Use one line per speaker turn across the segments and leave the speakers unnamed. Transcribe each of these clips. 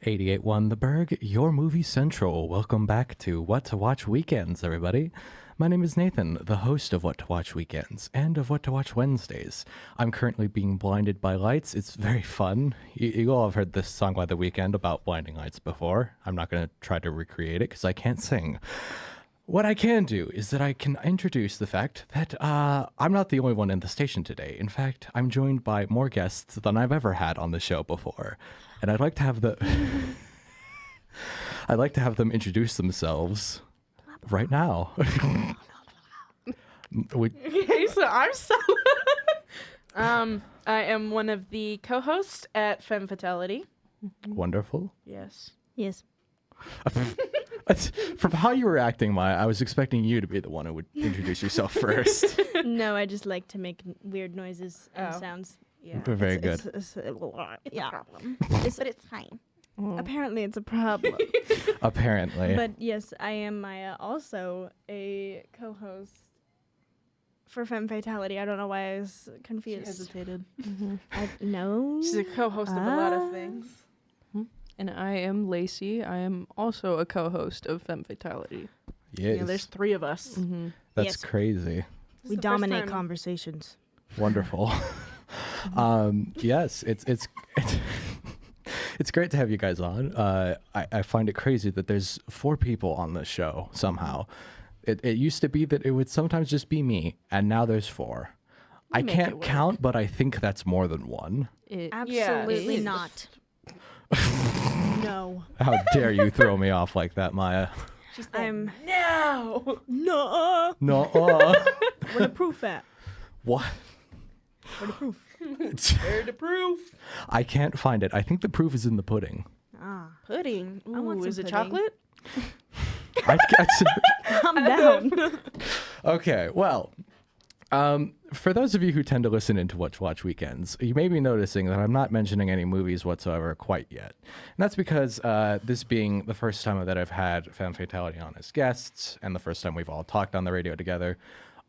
88.1 The Burg, your movie central. Welcome back to What to Watch Weekends, everybody. My name is Nathan, the host of What to Watch Weekends and of What to Watch Wednesdays. I'm currently being blinded by lights. It's very fun. You all have heard this song by The Weeknd about blinding lights before. I'm not going to try to recreate it because I can't sing. What I can do is that I can introduce the fact that I'm not the only one in the station today. In fact, I'm joined by more guests than I've ever had on the show before. And I'd like to have them introduce themselves right now.
Okay, so I'm Sella. I am one of the co-hosts at Femme Fatality.
Wonderful.
Yes.
Yes.
From how you were acting, Miah, I was expecting you to be the one who would introduce yourself first.
No, I just like to make weird noises and
Oh.
sounds.
Yeah.
Very good.
It's a
It's a problem.
but it's fine. Apparently, it's a problem.
Apparently.
But yes, I am Miah, also a co-host for Femme Fatality. I don't know why I was
She
confused.
hesitated.
No.
She's a co-host of a lot of things.
And I am Lacey. I am also a co-host of Femme Fatality.
Yes.
Yeah, there's three of us.
That's
Yes.
crazy.
This
We
is the first
dominate
time-
conversations.
Wonderful. Yes, it's it's great to have you guys on. I find it crazy that there's 4 people on this show somehow. It used to be that it would sometimes just be me, and now there's 4. I
make it
can't
work.
count, but I think that's more than 1.
Absolutely
is.
not. No.
How dare you throw me off like that, Miah?
She's
I'm
no.
no.
No.
Where the proof at?
What?
Where the proof?
Where the proof?
I can't find it. I think the proof is in the pudding.
Ah,
Pudding. Ooh,
I want some
is it
pudding.
chocolate?
calm down.
Okay, well, for those of you who tend to listen into What to Watch Weekends, you may be noticing that I'm not mentioning any movies whatsoever quite yet. And that's because this being the first time that I've had Femme Fatality on as guests, and the first time we've all talked on the radio together,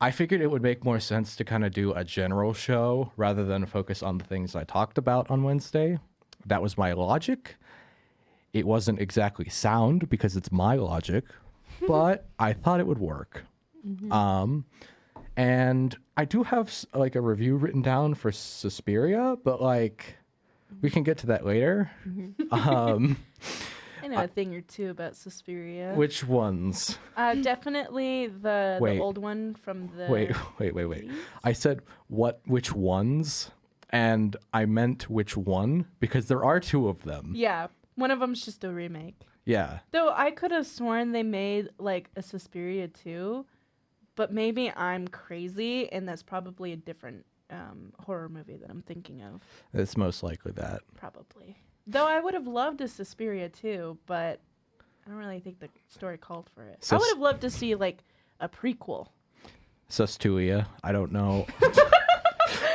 I figured it would make more sense to kind of do a general show rather than focus on the things I talked about on Wednesday. That was my logic. It wasn't exactly sound because it's my logic, but I thought it would work. And I do have like a review written down for Suspiria, but like we can get to that later.
I know a thing or two about Suspiria.
Which ones?
Definitely the
Wait.
old one from the.
Wait. I said which ones? And I meant which one because there are 2 of them.
Yeah, one of them's just a remake.
Yeah.
Though I could have sworn they made like a Suspiria too, but maybe I'm crazy and that's probably a different horror movie that I'm thinking of.
It's most likely that.
Probably. Though I would have loved a Suspiria too, but I don't really think the story called for it. I would have loved to see like a prequel.
Sustuia. I don't know.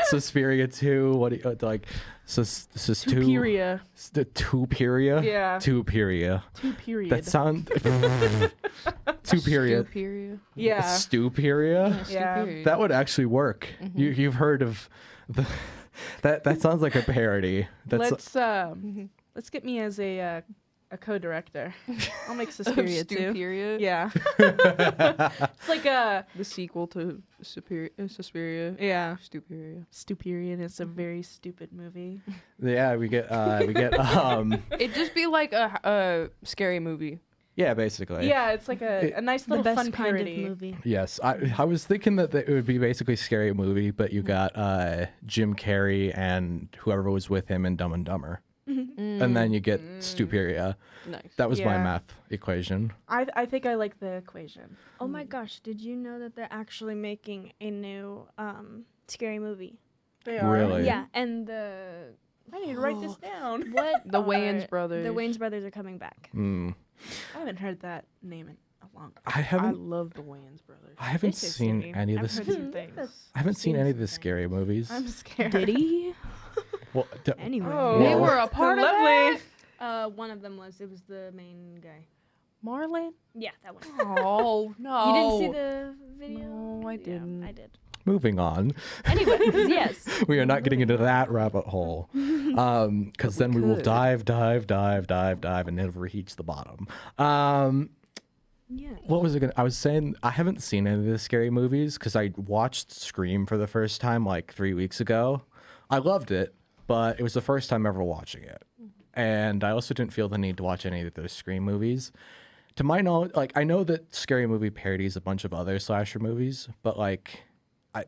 Suspiria 2. What do you like?
Suspiria.
The Tuperia?
Yeah.
Tuperia.
Two period.
That sound. Tuperia.
Superior.
yeah.
Stuperia?
Yeah.
That would actually work. You've heard of the. That sounds like a parody. That's
Let's get me as a co-director. I'll make Suspiria too.
Stuperia.
Yeah. It's like a
The sequel to Suspiria.
yeah.
Stuperia.
Stupiria, and it's a very stupid movie.
yeah. We get
It'd just be like a scary movie.
yeah, basically.
Yeah, it's like a nice
The
little
best
fun
kind
parody.
of movie.
Yes, I was thinking that it would be basically a scary movie, but you got Jim Carrey and whoever was with him in Dumb and Dumber, and then you get Stuperia.
Nice.
That was my
Yeah.
math equation.
I think I like the equation.
Oh my gosh, did you know that they're actually making a new scary movie?
They
Really?
Yeah, and the
I need to write this down.
what
The
are-
Wayans brothers.
The Wayans brothers are coming back.
Mm.
I haven't heard that name in a long time.
I
I
haven't.
love the Wayans brothers.
I haven't
This is
seen
scary.
any of
I've
this.
heard some things.
I haven't seen any of the
some
scary movies.
I'm scared.
Did he?
Well,
Anyway.
Oh,
They
Whoa.
were a part of
lovely.
that.
One of them was. It was the main guy.
Marlon?
Yeah, that one.
Oh, no.
You didn't see the video?
No, I didn't.
I did.
Moving on.
Anyways, yes.
We are not getting into that rabbit hole. Because then we will
could.
dive, and never reach the bottom.
Yeah.
What was it gonna? I was saying I haven't seen any of the scary movies because I watched Scream for the first time like 3 weeks ago. I loved it, but it was the first time ever watching it, and I also didn't feel the need to watch any of those Scream movies. To my knowledge, like I know that Scary Movie parodies a bunch of other slasher movies, but like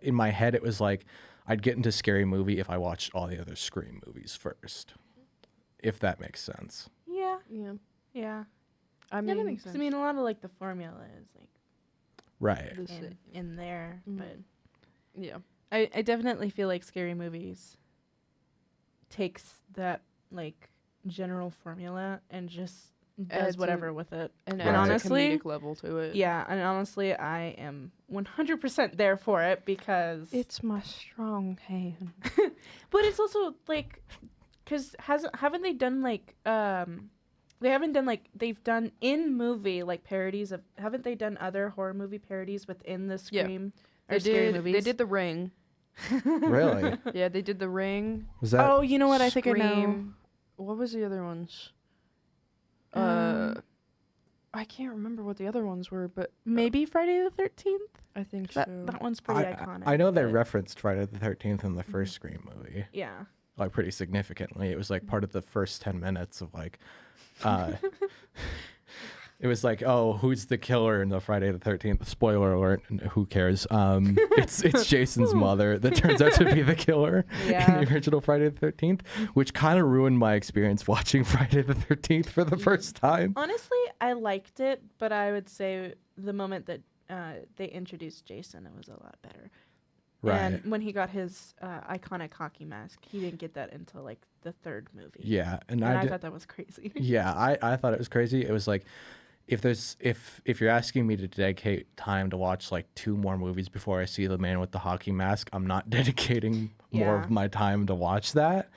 in my head it was like I'd get into Scary Movie if I watched all the other Scream movies first, if that makes sense.
Yeah.
Yeah.
Yeah.
I
Yeah,
mean,
that makes sense. I mean, a lot of like the formula is like
Right.
this-
in there, but
yeah.
I definitely feel like Scary Movies takes that like general formula and just does
Adds
whatever with it.
And
Right.
adds
honestly-
a comedic level to it.
Yeah, and honestly, I am 100% there for it because
It's my strong hand.
but it's also like cuz haven't they done like they haven't done like they've done in movie like parodies of haven't they done other horror movie parodies within the
Yeah.
Scream
They
or Scary
did.
movies?
They did The Ring.
Really?
Yeah, they did The Ring.
Was that?
Oh, you know what? I think I know.
Scream. What was the other ones? I can't remember what the other ones were, but
Maybe Friday the 13th?
I think
That
so.
that one's pretty
I,
iconic.
I know they
but-
referenced Friday the 13th in the first Scream movie,
Yeah.
like pretty significantly. It was like part of the first 10 minutes of like, it was like, oh, who's the killer in the Friday the 13th? Spoiler alert, who cares? It's Jason's mother that turns out to be the killer
Yeah.
in the original Friday the 13th, which kind of ruined my experience watching Friday the 13th for the first time.
Honestly, I liked it, but I would say the moment that they introduced Jason, it was a lot better.
Right.
And when he got his iconic hockey mask, he didn't get that until like the third movie.
Yeah, and
And I
did-
thought that was crazy.
Yeah, I thought it was crazy. It was like if you're asking me to dedicate time to watch like 2 more movies before I see the man with the hockey mask, I'm not dedicating more
Yeah.
of my time to watch that.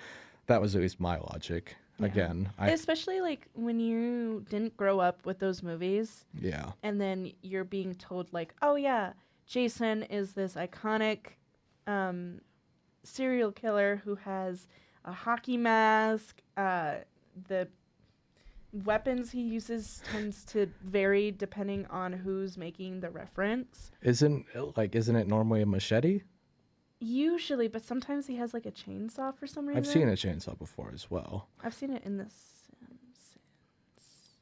That was at least my logic.
Yeah.
Again,
Especially like when you didn't grow up with those movies
yeah.
and then you're being told like, oh yeah, Jason is this iconic serial killer who has a hockey mask. The weapons he uses tends to vary depending on who's making the reference.
Isn't it normally a machete?
Usually, but sometimes he has like a chainsaw for some reason.
I've seen a chainsaw before as well.
I've seen it in the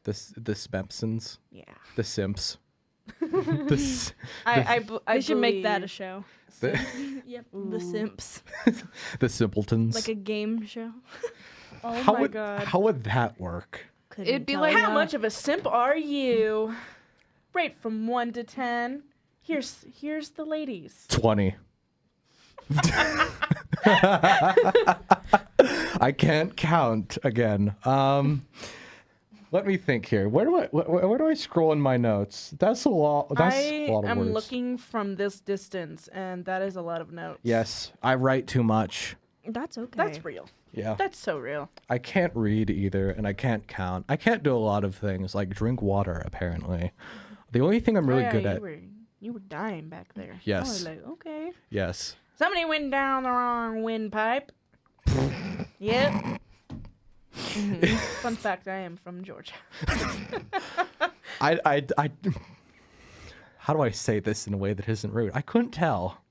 Simpsons.
The Spempsons,
Yeah.
the Simps. the s-
I
They should make that a
believe-
show.
the,
Yep.
Ooh.
The Simps.
the Simpletons.
Like a game show.
Oh
how
my
would
god.
how would that work?
It'd be
tell
like-
ya.
How much of a simp are you? Rate from 1 to 10. Here's the ladies.
20. I can't count again. Let me think here. Where do I scroll in my notes? That's a lot. That's
I
a lot of
am
words.
looking from this distance, and that is a lot of notes.
Yes, I write too much.
That's okay.
That's real.
Yeah,
That's so real.
I can't read either, and I can't count. I can't do a lot of things like drink water. Apparently, the only thing I'm really
Oh, yeah,
good
you
at.
You were dying back there.
Yes.
I was like, okay.
Yes.
Somebody went down the wrong windpipe. Yep. Fun fact, I am from Georgia.
I. How do I say this in a way that isn't rude? I couldn't tell.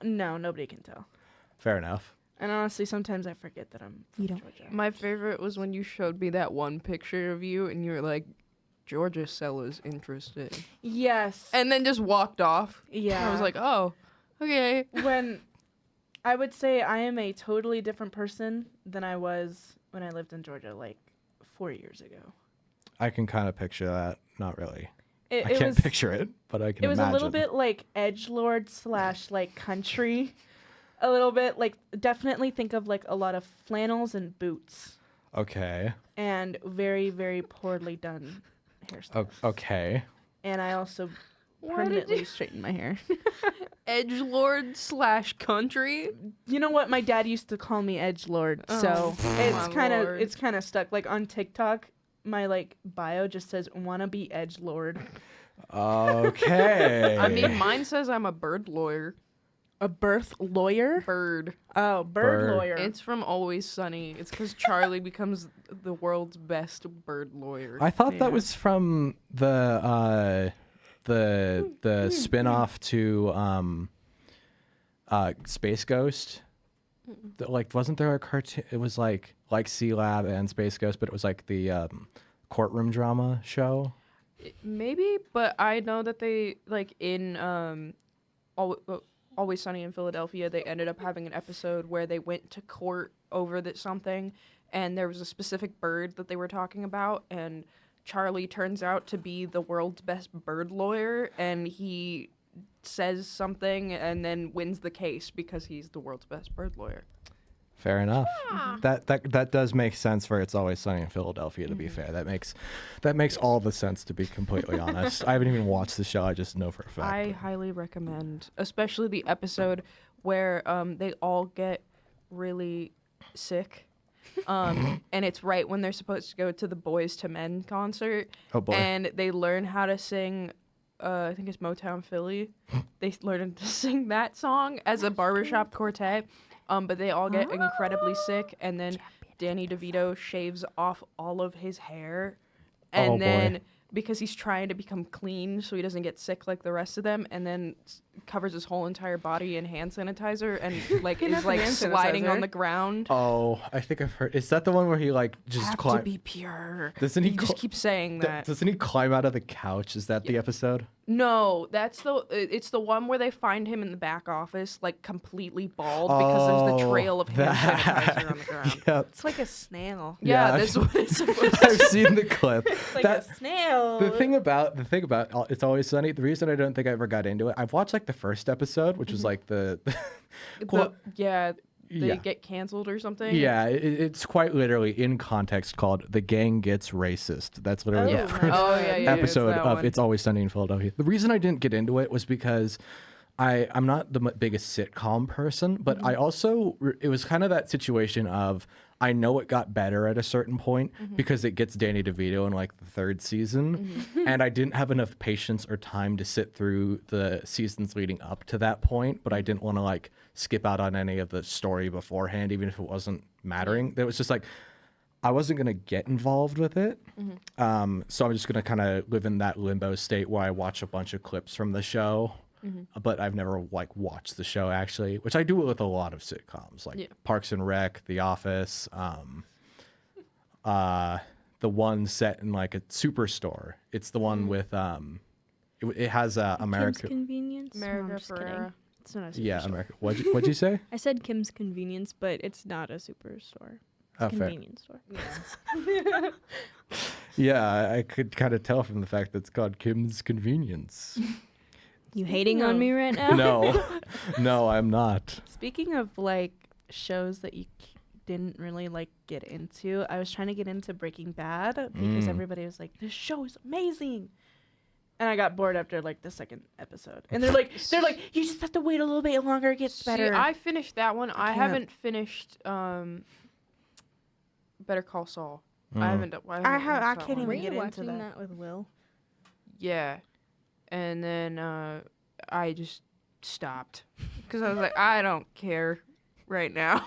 No, nobody can tell.
Fair enough.
And honestly, sometimes I forget that I'm from
You don't
Georgia.
My favorite was when you showed me that one picture of you and you were like, Georgia Sella's interested.
Yes.
And then just walked off.
Yeah.
I was like, oh, okay.
when I would say I am a totally different person than I was when I lived in Georgia like 4 years ago.
I can kind of picture that. Not really.
It,
I
it
can't
was,
picture it, but I can
It was
imagine.
a little bit like edgelord / like country. A little bit like definitely think of like a lot of flannels and boots
Okay.
and very, very poorly done hairstyle.
Okay.
And I also
What did
permanently
you-
straighten my hair.
Edgelord / country.
You know what? My dad used to call me edgelord, so
Oh,
it's kind of stuck. Like on TikTok, my like bio just says "wanna be edgelord."
Okay.
I mean, mine says I'm a bird lawyer.
A birth lawyer?
Bird.
Oh, bird
Bird.
lawyer.
It's from Always Sunny. It's because Charlie becomes the world's best bird lawyer.
I thought
Yeah.
that was from the spin-off to Space Ghost. Like, wasn't there a cartoon? It was like Sea Lab and Space Ghost, but it was like the courtroom drama show.
Maybe, but I know that they like in Always Sunny in Philadelphia, they ended up having an episode where they went to court over something, and there was a specific bird that they were talking about, and Charlie turns out to be the world's best bird lawyer, and he says something and then wins the case because he's the world's best bird lawyer.
Fair enough. That does make sense for It's Always Sunny in Philadelphia, to be fair. That makes all the sense, to be completely honest. I haven't even watched the show. I just know for a fact.
I highly recommend, especially the episode where they all get really sick. And it's right when they're supposed to go to the Boys to Men concert.
Oh, boy.
And they learn how to sing, I think it's Motown Philly. They learn to sing that song as a barbershop quartet. But they all get incredibly sick, and then Danny DeVito shaves off all of his hair, and then because he's trying to become clean so he doesn't get sick like the rest of them, and then covers his whole entire body in hand sanitizer and like is like sliding on the ground.
Oh, I think I've heard. Is that the one where he like just
Have to
climb?
be pure.
Doesn't he
just keep saying that?
Doesn't he climb out of the couch? Is that the episode?
No, it's the one where they find him in the back office, like completely bald because there's the trail of hand sanitizer on the ground.
Yep.
It's like a snail.
Yeah,
Yeah.
that's what it's supposed to
I've seen the clip.
Like
That-
a snail.
The thing about It's Always Sunny, the reason I don't think I ever got into it, I've watched like the first episode, which was like the well,
They get canceled or something.
yeah, it's quite literally in context called "The Gang Gets Racist." That's literally
Oh,
the
my
first
Oh yeah, yeah.
episode
it's that
of
one.
It's Always Sunny in Philadelphia. The reason I didn't get into it was because I'm not the biggest sitcom person, but I also it was kind of that situation of I know it got better at a certain point because it gets Danny DeVito in like the third season, and I didn't have enough patience or time to sit through the seasons leading up to that point. But I didn't want to like skip out on any of the story beforehand, even if it wasn't mattering. It was just like I wasn't gonna get involved with it, so I'm just gonna kind of live in that limbo state where I watch a bunch of clips from the show. But I've never like watched the show actually, which I do with a lot of sitcoms like Parks and Rec, The Office, the one set in like a superstore. It's the one with it has America.
Kim's Convenience. No, I'm
America
just kidding.
Ferrera.
It's not a superstore.
Yeah, America. What'd you say?
I said Kim's Convenience, but it's not a superstore. It's
Oh,
a
fair.
convenience store.
Yeah, I could kind of tell from the fact that it's called Kim's Convenience.
You hating on
of-
me right now?
No, I'm not.
Speaking of like shows that you didn't really like get into, I was trying to get into Breaking Bad because everybody was like, "This show is amazing," and I got bored after like the second episode. And they're like, "You just have to wait a little bit longer; it gets better."
See, I finished that one. I
can't.
haven't finished Better Call Saul. I haven't.
I
watched that
can't
one.
even
Were
get
you
into
watching
that.
that with Will?
Yeah, and then I just stopped because I was like, I don't care right now.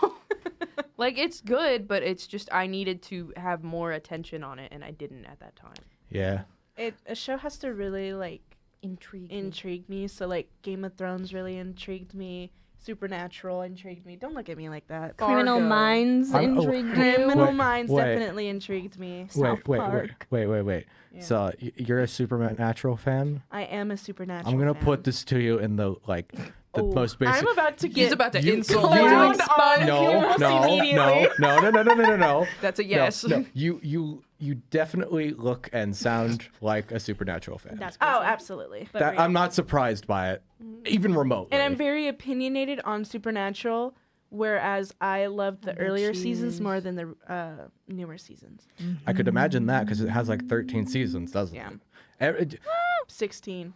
Like it's good, but it's just I needed to have more attention on it, and I didn't at that time.
Yeah.
A show has to really like
Intrigue.
intrigue me. So like Game of Thrones really intrigued me. Supernatural intrigued me. Don't look at me like that.
Criminal
Fargo.
Minds
I'm- oh,
intrigued you?
Criminal
Wait,
Minds
wait.
definitely intrigued me.
South Park.
Wait.
Yeah.
So you're a Supernatural fan?
I am a Supernatural.
I'm gonna
fan.
put this to you in the like the
Oh,
most basic.
I'm about to get.
He's about to
You-
insult
you-
me.
clowned on
no,
almost immediately.
no.
That's a yes.
No. You definitely look and sound like a Supernatural fan.
That's
Oh,
crazy.
absolutely.
But
I'm not surprised by it, even remotely.
And I'm very opinionated on Supernatural, whereas I loved the earlier seasons more than the newer seasons.
I could imagine that because it has like 13 seasons, doesn't
Yeah.
it? Every-
16.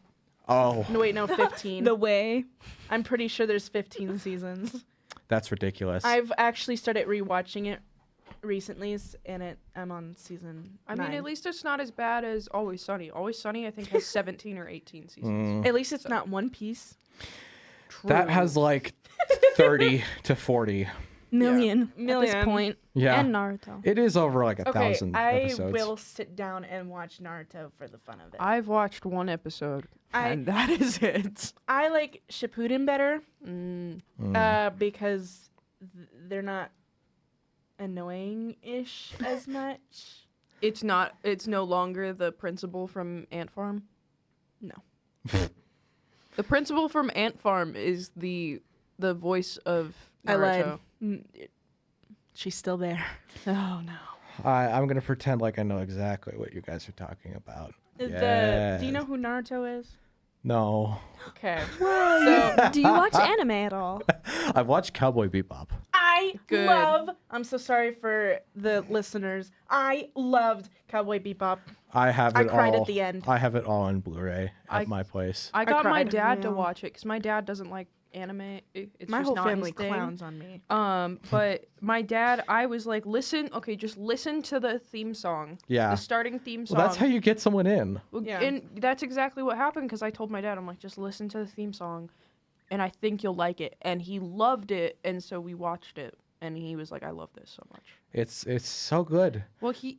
oh,
No, wait, no, 15.
The way.
I'm pretty sure there's 15 seasons.
that's ridiculous.
I've actually started rewatching it recently, and I'm on season
I mean,
9.
at least it's not as bad as Always Sunny. Always Sunny, I think, has 17 or 18 seasons.
At least it's not One Piece.
That has like 30 to 40.
Million at
Million.
this point.
Yeah.
And Naruto.
It is over like
Okay,
1,000
I
episodes.
will sit down and watch Naruto for the fun of it.
I've watched one episode, and that is it.
I like Shippuden better
Mm.
because they're not annoying-ish as much.
It's not. It's no longer the principal from Ant Farm.
No.
The principal from Ant Farm is the voice of
I lied.
Naruto.
She's still there.
Oh no.
I'm going to pretend like I know exactly what you guys are talking about.
Do you
Yes.
know who Naruto is?
No.
Okay.
So, do you watch anime at all?
I've watched Cowboy Bebop.
Good.
I'm so sorry for the listeners. I loved Cowboy Bebop.
I have
I
it
cried
all.
at the end.
I have it all on Blu-ray at my place.
I got my
cried.
dad to
Yeah.
watch it because my dad doesn't like anime. It's
My
just
whole
not
family
his thing.
clowns on me.
But my dad, I was like, just listen to the theme song.
Yeah.
The starting theme song.
Well, that's how you get someone in.
Well,
Yeah.
And that's exactly what happened because I told my dad, I'm like, just listen to the theme song, and I think you'll like it. And he loved it, and so we watched it, and he was like, I love this so much.
It's so good.
Well, he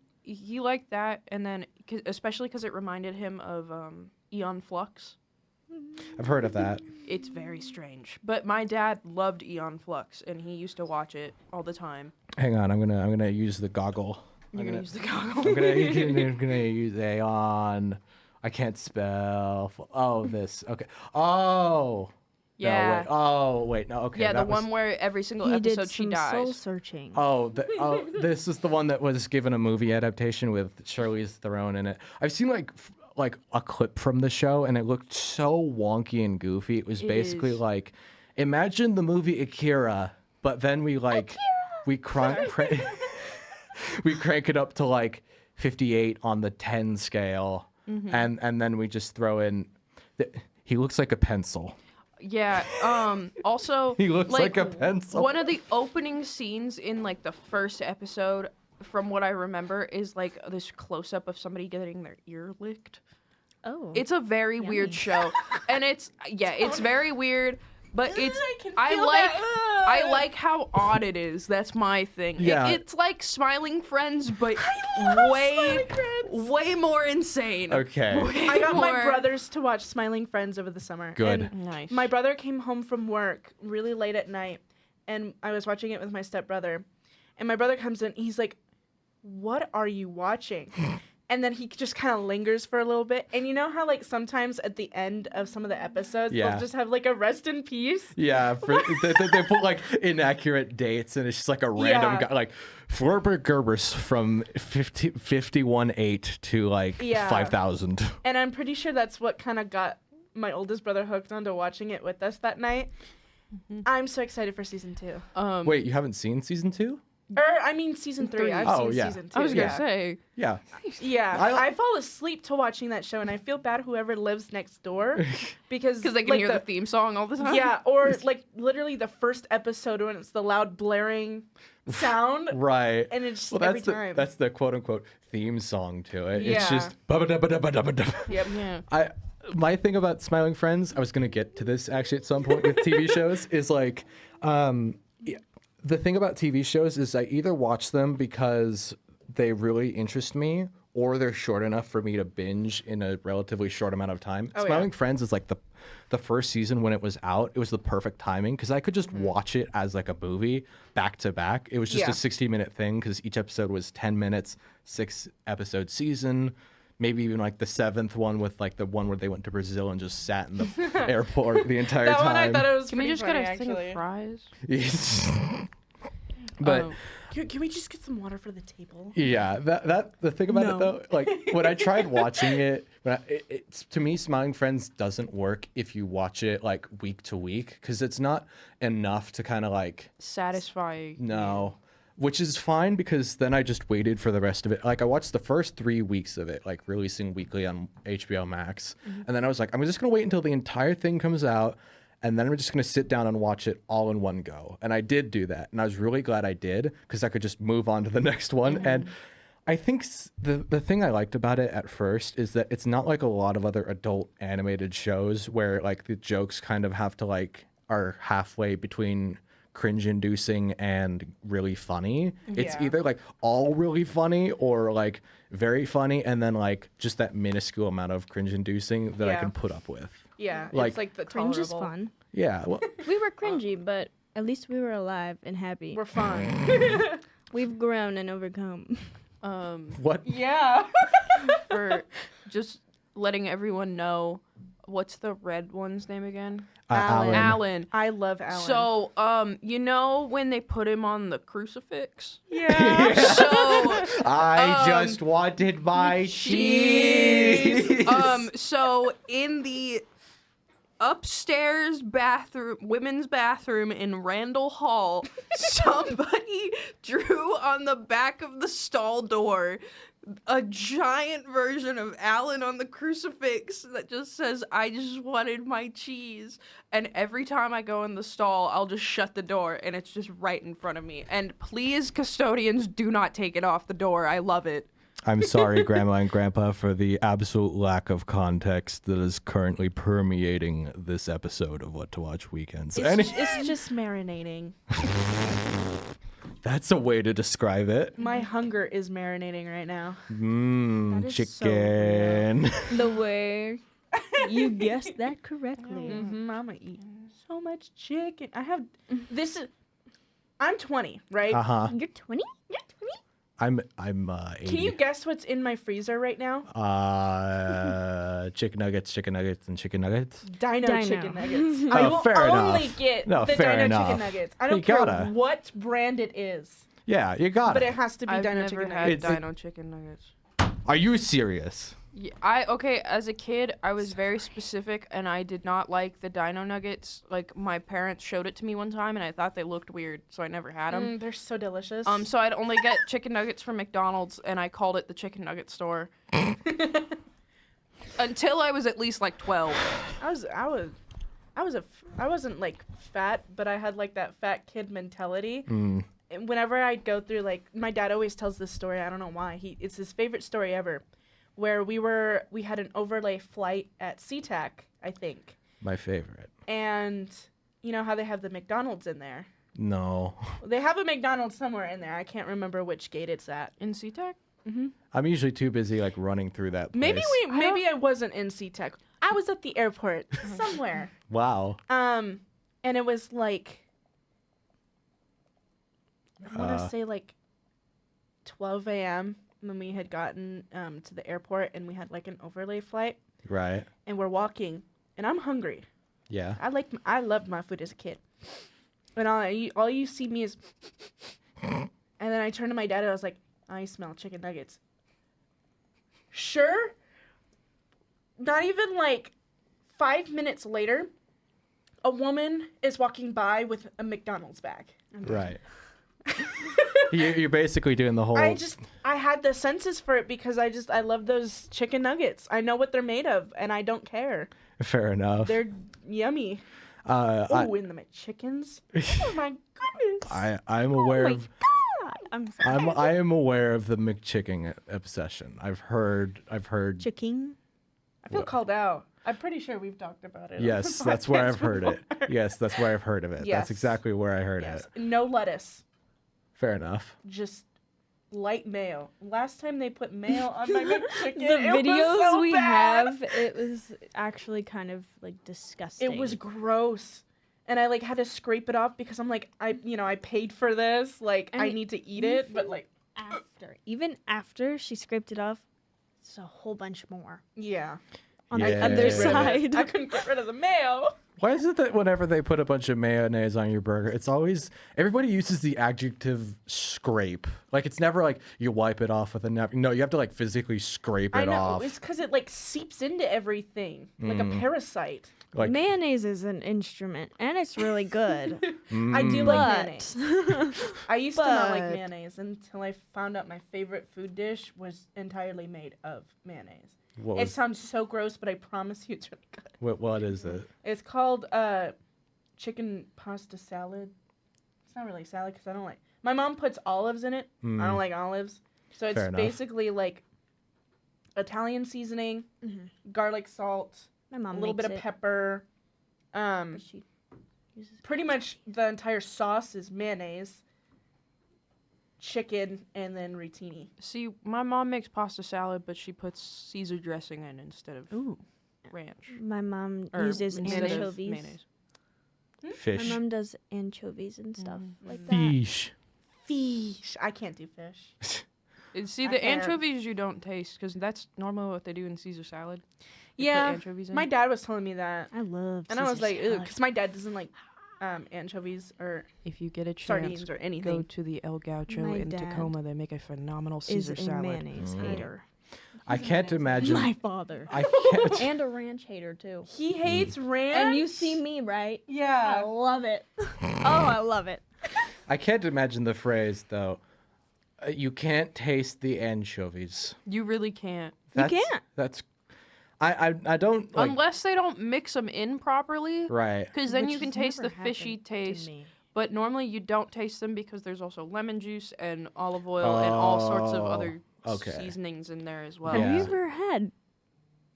liked that, and then especially because it reminded him of Eon Flux.
I've heard of that.
It's very strange, but my dad loved Eon Flux, and he used to watch it all the time.
Hang on, I'm gonna use the goggle.
You're gonna use the goggle.
I'm gonna use Aeon. I can't spell. Oh, this. Okay. Oh.
Yeah.
No, wait. No. Okay.
Yeah, the
that was-
one where every single
He
episode
did
she
some
dies.
soul searching.
This is the one that was given a movie adaptation with Charlize Theron in it. I've seen like a clip from the show, and it looked so wonky and goofy. It was basically
is.
like, imagine the movie Akira, but then we crank we crank it up to like 58 on the 10 scale, and then we just throw in. He looks like a pencil.
Yeah. Also,
He looks like a pencil.
One of the opening scenes in like the first episode, from what I remember, is like this close up of somebody getting their ear licked.
Oh.
It's a very weird show, and it's very weird, but I like how odd it is. That's my thing.
Yeah.
It's like Smiling Friends, but way more insane.
Okay.
I got my
more-
brothers to watch Smiling Friends over the summer.
Good.
And
Nice.
my brother came home from work really late at night, and I was watching it with my stepbrother. And my brother comes in, he's like, "What are you watching?" And then he just kind of lingers for a little bit. And you know how like sometimes at the end of some of the episodes,
Yeah.
they'll just have like a rest in peace?
Yeah, they put like inaccurate dates, and it's just like a random
Yeah.
guy, like Florber Gerbers from 51.8 to like
Yeah.
5,000.
And I'm pretty sure that's what kind of got my oldest brother hooked onto watching it with us that night. I'm so excited for season 2.
Wait, you haven't seen season 2?
I mean season 3. I've
Oh,
seen
yeah.
season 2.
I was gonna
yeah.
say.
Yeah.
Yeah,
I-
I fall asleep to watching that show, and I feel bad whoever lives next door because
Because they can
like,
hear the theme song all the time.
yeah, or like literally the first episode when it's the loud blaring sound,
Right.
and it's
Well,
every time.
that's the quote unquote theme song to it. It's
Yeah.
just ba-ba-da-ba-da-ba-da-ba-da.
Yep.
Yeah.
My thing about Smiling Friends, I was gonna get to this actually at some point with TV shows, is like, the thing about TV shows is I either watch them because they really interest me, or they're short enough for me to binge in a relatively short amount of time.
Oh,
Smiling Friends is like the first season when it was out. It was the perfect timing because I could just watch it as like a movie back to back. It was just
Yeah.
a 60-minute thing because each episode was 10 minutes, 6-episode season. Maybe even like the 7th one with like the one where they went to Brazil and just sat in the airport the entire
That
time.
one I thought it was
Can we
pretty
just
funny,
get a thing
actually.
of fries?
But
Oh.
Can we just get some water for the table?
yeah, that the thing about it though, like when I tried watching it, it's to me, Smiling Friends doesn't work if you watch it like week to week because it's not enough to kind of like
Satisfying.
no. Which is fine because then I just waited for the rest of it. Like I watched the first 3 weeks of it, like releasing weekly on HBO Max. And then I was like, I'm just going to wait until the entire thing comes out. And then I'm just going to sit down and watch it all in one go. And I did do that. And I was really glad I did because I could just move on to the next one. And I think the thing I liked about it at first is that it's not like a lot of other adult animated shows where like the jokes kind of have to like are halfway between cringe-inducing and really funny. It's
Yeah.
either like all really funny or like very funny, and then like just that minuscule amount of cringe-inducing that I
Yeah.
can put up with.
Yeah,
Like-
it's like the
Cringe is
tolerable.
fun.
Yeah. Well,
We were cringy, but at least we were alive and happy.
We're fine.
We've grown and overcome.
what?
Yeah.
For just letting everyone know, what's the red one's name again?
Alan.
Alan.
I love Alan.
So, you know when they put him on the crucifix?
yeah.
So,
I just wanted my cheese.
So in the upstairs bathroom, women's bathroom in Randall Hall, somebody drew on the back of the stall door a giant version of Alan on the crucifix that just says, "I just wanted my cheese." And every time I go in the stall, I'll just shut the door and it's just right in front of me. And please, custodians, do not take it off the door. I love it.
I'm sorry, Grandma and Grandpa, for the absolute lack of context that is currently permeating this episode of What to Watch Weekends.
It's just marinating.
That's a way to describe it.
My hunger is marinating right now.
That is so
Chicken.
The way you guessed that correctly.
Mm-hmm. I'm gonna eat so much chicken. I have this is. I'm 20, right?
Uh-huh.
You're 20? You're 20?
I'm 80.
Can you guess what's in my freezer right now?
Chicken nuggets, and chicken nuggets.
Dino
Dino.
chicken nuggets.
Oh,
I will
fair
only
enough.
get
No,
the
fair
Dino
enough.
chicken nuggets. I
You
don't care
gotta.
what brand it is,
Yeah, you got
but
it.
it has to be
I've
Dino
never
chicken
had
nuggets.
It's-
Dino chicken nuggets.
Are you serious?
Yeah, okay, as a kid, I was very specific, and I did not like the Dino Nuggets. Like, my parents showed it to me one time, and I thought they looked weird, so I never had them.
They're so delicious.
So I'd only get chicken nuggets from McDonald's, and I called it the chicken nugget store. Until I was at least, like, 12.
I wasn't like fat, but I had like that fat kid mentality.
Mm.
And whenever I'd go through, like, my dad always tells this story. I don't know why. It's his favorite story ever, where we had an overlay flight at SeaTac, I think,
My favorite.
and you know how they have the McDonald's in there.
No.
They have a McDonald's somewhere in there. I can't remember which gate it's at.
In SeaTac?
I'm usually too busy like running through that place.
Maybe I wasn't in SeaTac. I was at the airport somewhere.
Wow.
And it was like I want to say like 12 a.m. when we had gotten to the airport, and we had like an overlay flight,
Right.
and we're walking, and I'm hungry.
Yeah.
I loved my food as a kid, and all you see me is, and then I turned to my dad and I was like, I smell chicken nuggets. Sure. Not even like 5 minutes later, a woman is walking by with a McDonald's bag.
Right. You're basically doing the whole.
I had the senses for it because I love those chicken nuggets. I know what they're made of, and I don't care.
Fair enough.
They're yummy.
I,
Oh, and the chickens. Oh my goodness.
I'm aware
my
of.
I'm sorry.
I am aware of the McChicken obsession. I've heard.
Chicken.
I feel called out. I'm pretty sure we've talked about it. on
Yes,
the
that's where I've
podcast
heard it.
before.
Yes, that's where I've heard of it.
Yes.
That's exactly where I heard
Yes.
it.
No lettuce.
Fair enough.
Just light mayo. Last time they put mayo on my McChicken,
The
it was
videos
so
we
bad.
have, it was actually kind of like disgusting.
It was gross. And I like had to scrape it off because I'm like, I paid for this. Like,
And
I need to eat it. But like,
even after she scraped it off, it's a whole bunch more
yeah.
on
Yeah.
the other
Get rid of
side.
I couldn't get rid of the mayo.
Why is it that whenever they put a bunch of mayonnaise on your burger, it's always everybody uses the adjective scrape. Like it's never like you wipe it off with a napkin. No, you have to like physically scrape
I
it
know.
off.
It's because it like seeps into everything like a parasite.
Like
Mayonnaise is an instrument, and it's really good.
I do like
but
mayonnaise. I used to not like
But-
mayonnaise until I found out my favorite food dish was entirely made of mayonnaise.
what,
It
was,
sounds so gross, but I promise you it's really good.
what is it?
It's called chicken pasta salad. It's not really salad because I don't like. My mom puts olives in it. I don't like olives, so it's
Fair enough.
basically like Italian seasoning, garlic salt,
my mom
a little bit
makes
of
it,
pepper.
but she
pretty much the entire sauce is mayonnaise, chicken, and then rotini.
See, my mom makes pasta salad, but she puts Caesar dressing in instead of ranch.
My mom
Or
uses
instead of
anchovies.
mayonnaise.
Fish.
My mom does anchovies and stuff like that.
Fish.
Fish. I can't do fish.
And see,
I
the
can't.
anchovies you don't taste, because that's normally what they do in Caesar salad. They put
Yeah,
anchovies in.
my dad was telling me that,
I love.
and I was
Caesar
like, ew,
salad.
because my dad doesn't like anchovies or
If you get a chance,
sardines or
go
anything.
to the El Gaucho
My
in
dad
Tacoma. They make a phenomenal
is
Caesar
a
salad.
mayonnaise hater.
I can't imagine.
My father.
I can't.
And a ranch hater too.
He hates ranch.
And you see me, right? I
Yeah.
love it. I love it.
I can't imagine the phrase though. You can't taste the anchovies.
You really can't.
can't.
That's. I don't like.
Unless they don't mix them in properly,
Right.
because then
Which
you can
has
taste the
never
fishy
happened to
taste.
me.
But normally you don't taste them because there's also lemon juice and olive oil and all sorts of other
okay.
seasonings in there as well.
Have
Yeah.
you ever had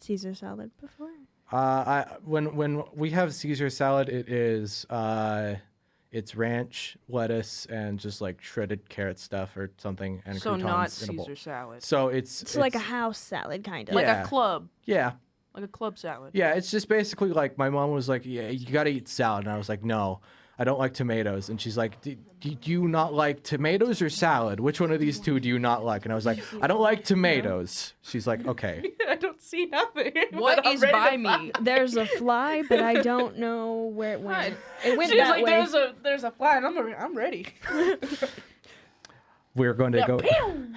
Caesar salad before?
When we have Caesar salad, it is it's ranch, lettuce, and just like shredded carrot stuff or something, and
So
croutons
not
in a bowl.
Caesar salad.
So it's
It's like a house salad kind of.
Like
Yeah.
a club.
yeah.
Like a club salad.
Yeah, it's just basically like my mom was like, "Yeah, you got to eat salad," and I was like, "No, I don't like tomatoes." And she's like, "Do you not like tomatoes or salad? Which one of these two do you not like?" And I was like, "I don't like tomatoes." She's like, "Okay."
I don't see nothing.
What
but I'm
is
ready to
by
find-
me?
There's a fly, but I don't know where it went. It went
She's
that
like,
way.
there's a fly, and I'm ready.
We're going to
Yeah,
go.
pew!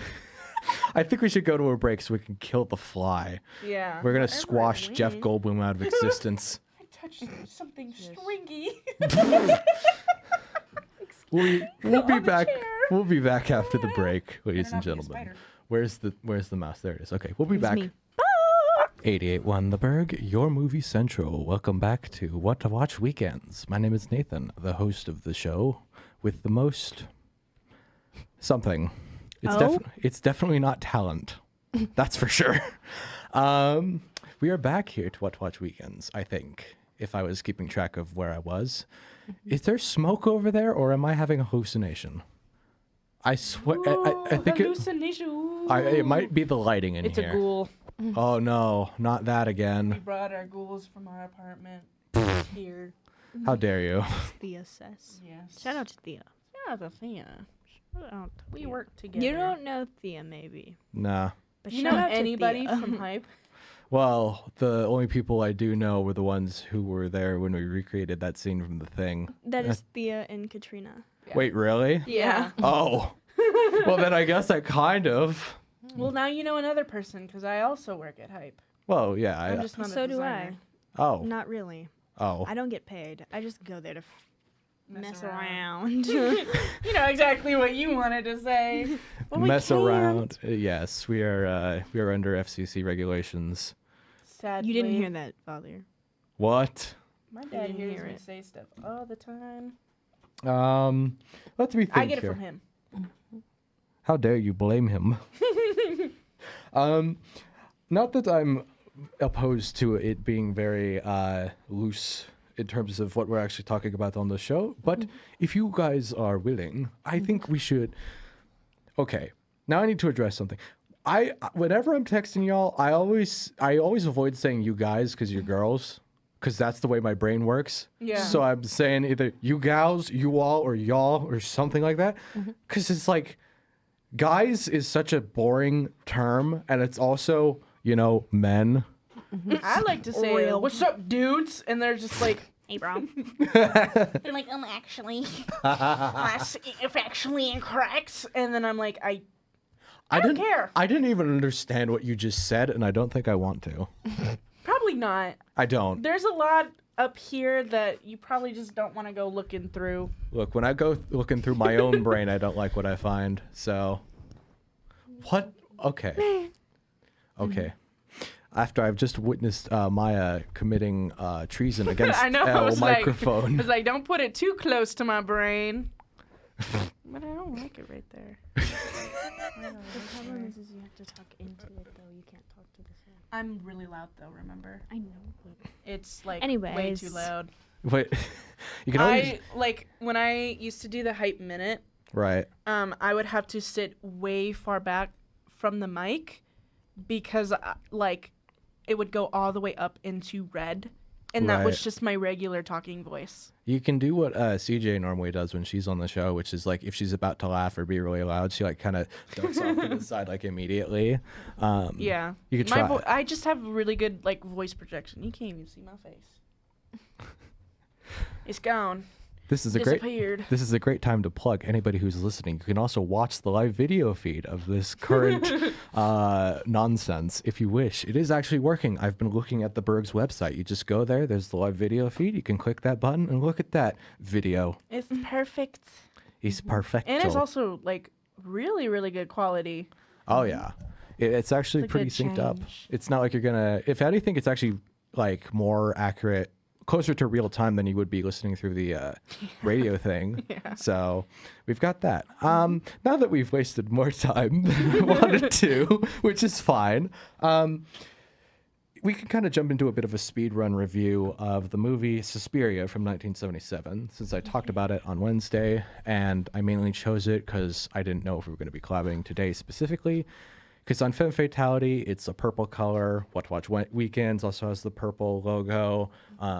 I think we should go to a break so we can kill the fly.
Yeah.
We're gonna
Wherever it
squash Jeff
went.
Goldblum out of existence.
I touched something stringy.
We'll be
on the
back.
chair.
We'll be back after the break, ladies and
not be a
gentlemen.
spider.
Where's the mouse? There it is. Okay, we'll be
It's
back.
me.
88.1 The Burg, your movie central. Welcome back to What to Watch Weekends. My name is Nathan, the host of the show with the most something. It's definitely not talent. That's for sure. We are back here to What to Watch Weekends, I think, if I was keeping track of where I was. Is there smoke over there, or am I having a hallucination? I swear, I think
Hallucination.
it might be the lighting in
It's
here.
a ghoul.
Oh no, not that
We
again.
brought our ghouls from our apartment here.
How dare you?
Thea says.
Yes.
Shout out to Thea.
Shout out to Thea.
Shout out to
We
Thea.
work together.
You don't know Thea, maybe.
Nah.
But
You
shout
know
out to
anybody
Thea.
from Hype?
Well, the only people I do know were the ones who were there when we recreated that scene from The Thing.
That is Thea and Katrina.
Yeah.
Wait, really?
Yeah.
Oh. Well, then I guess I kind of.
Well, now you know another person because I also work at Hype.
Well, yeah.
I'm just not
So
a
do
designer.
Oh.
Not really.
Oh.
I don't get paid. I just go there to mess
around.
around.
You know exactly what you wanted to say.
But we
Mess
can't.
around. Yes, we are under FCC regulations.
Sadly.
You didn't hear that, Father.
What?
My dad
didn't
hears
hear
me
it.
say stuff all the time.
Let me think
I get it
here.
from him.
How dare you blame him? Not that I'm opposed to it being very loose in terms of what we're actually talking about on the show, but if you guys are willing, I think we should. Okay, now I need to address something. Whenever I'm texting y'all, I always avoid saying you guys because you're girls, because that's the way my brain works.
Yeah.
So I'm saying either you gals, you all, or y'all, or something like that, because it's like guys is such a boring term, and it's also men.
I like to say,
Real.
"What's up, dudes?" And they're just like,
Hey, bro.
they're like, actually, if actually incorrect. And then I'm like, I don't care.
I didn't even understand what you just said, and I don't think I want to.
Probably not.
I don't.
There's a lot up here that you probably just don't want to go looking through.
Look, when I go looking through my own brain, I don't like what I find. So, what? Okay. Okay. After I've just witnessed Miah committing treason against
I know. I
L
was
microphone.
Like, I was like, don't put it too close to my brain. But I don't like it right there.
The problem is you have to talk into it though. You can't talk to the side.
I'm really loud though, remember?
I know. But
It's like way
Anyways.
too loud.
Wait, you can always
I like when I used to do the hype minute,
right.
I would have to sit way far back from the mic because like it would go all the way up into red, and that was
Right.
just my regular talking voice.
You can do what CJ normally does when she's on the show, which is like if she's about to laugh or be really loud, she like kind of ducks off to the side like immediately.
Yeah.
You could try.
I just have really good like voice projection. You can't even see my face. It's gone.
This is a great time to plug anybody who's listening. You can also watch the live video feed of this current nonsense if you wish. It is actually working. I've been looking at the Burg's website. You just go there. There's the live video feed. You can click that button and look at that video.
It's perfect.
It's perfect.
And it's also like really, really good quality.
Oh yeah, it's actually
It's a
pretty
good
synced up.
change.
It's not like you're gonna. If anything, it's actually like more accurate, closer to real time than you would be listening through the radio thing.
Yeah.
So we've got that. Now that we've wasted more time than I wanted to, which is fine. We can kind of jump into a bit of a speed run review of the movie Suspiria from 1977, since I talked about it on Wednesday, and I mainly chose it because I didn't know if we were going to be collabing today specifically. Because on Femme Fatality, it's a purple color. What Watch Weekends also has the purple logo.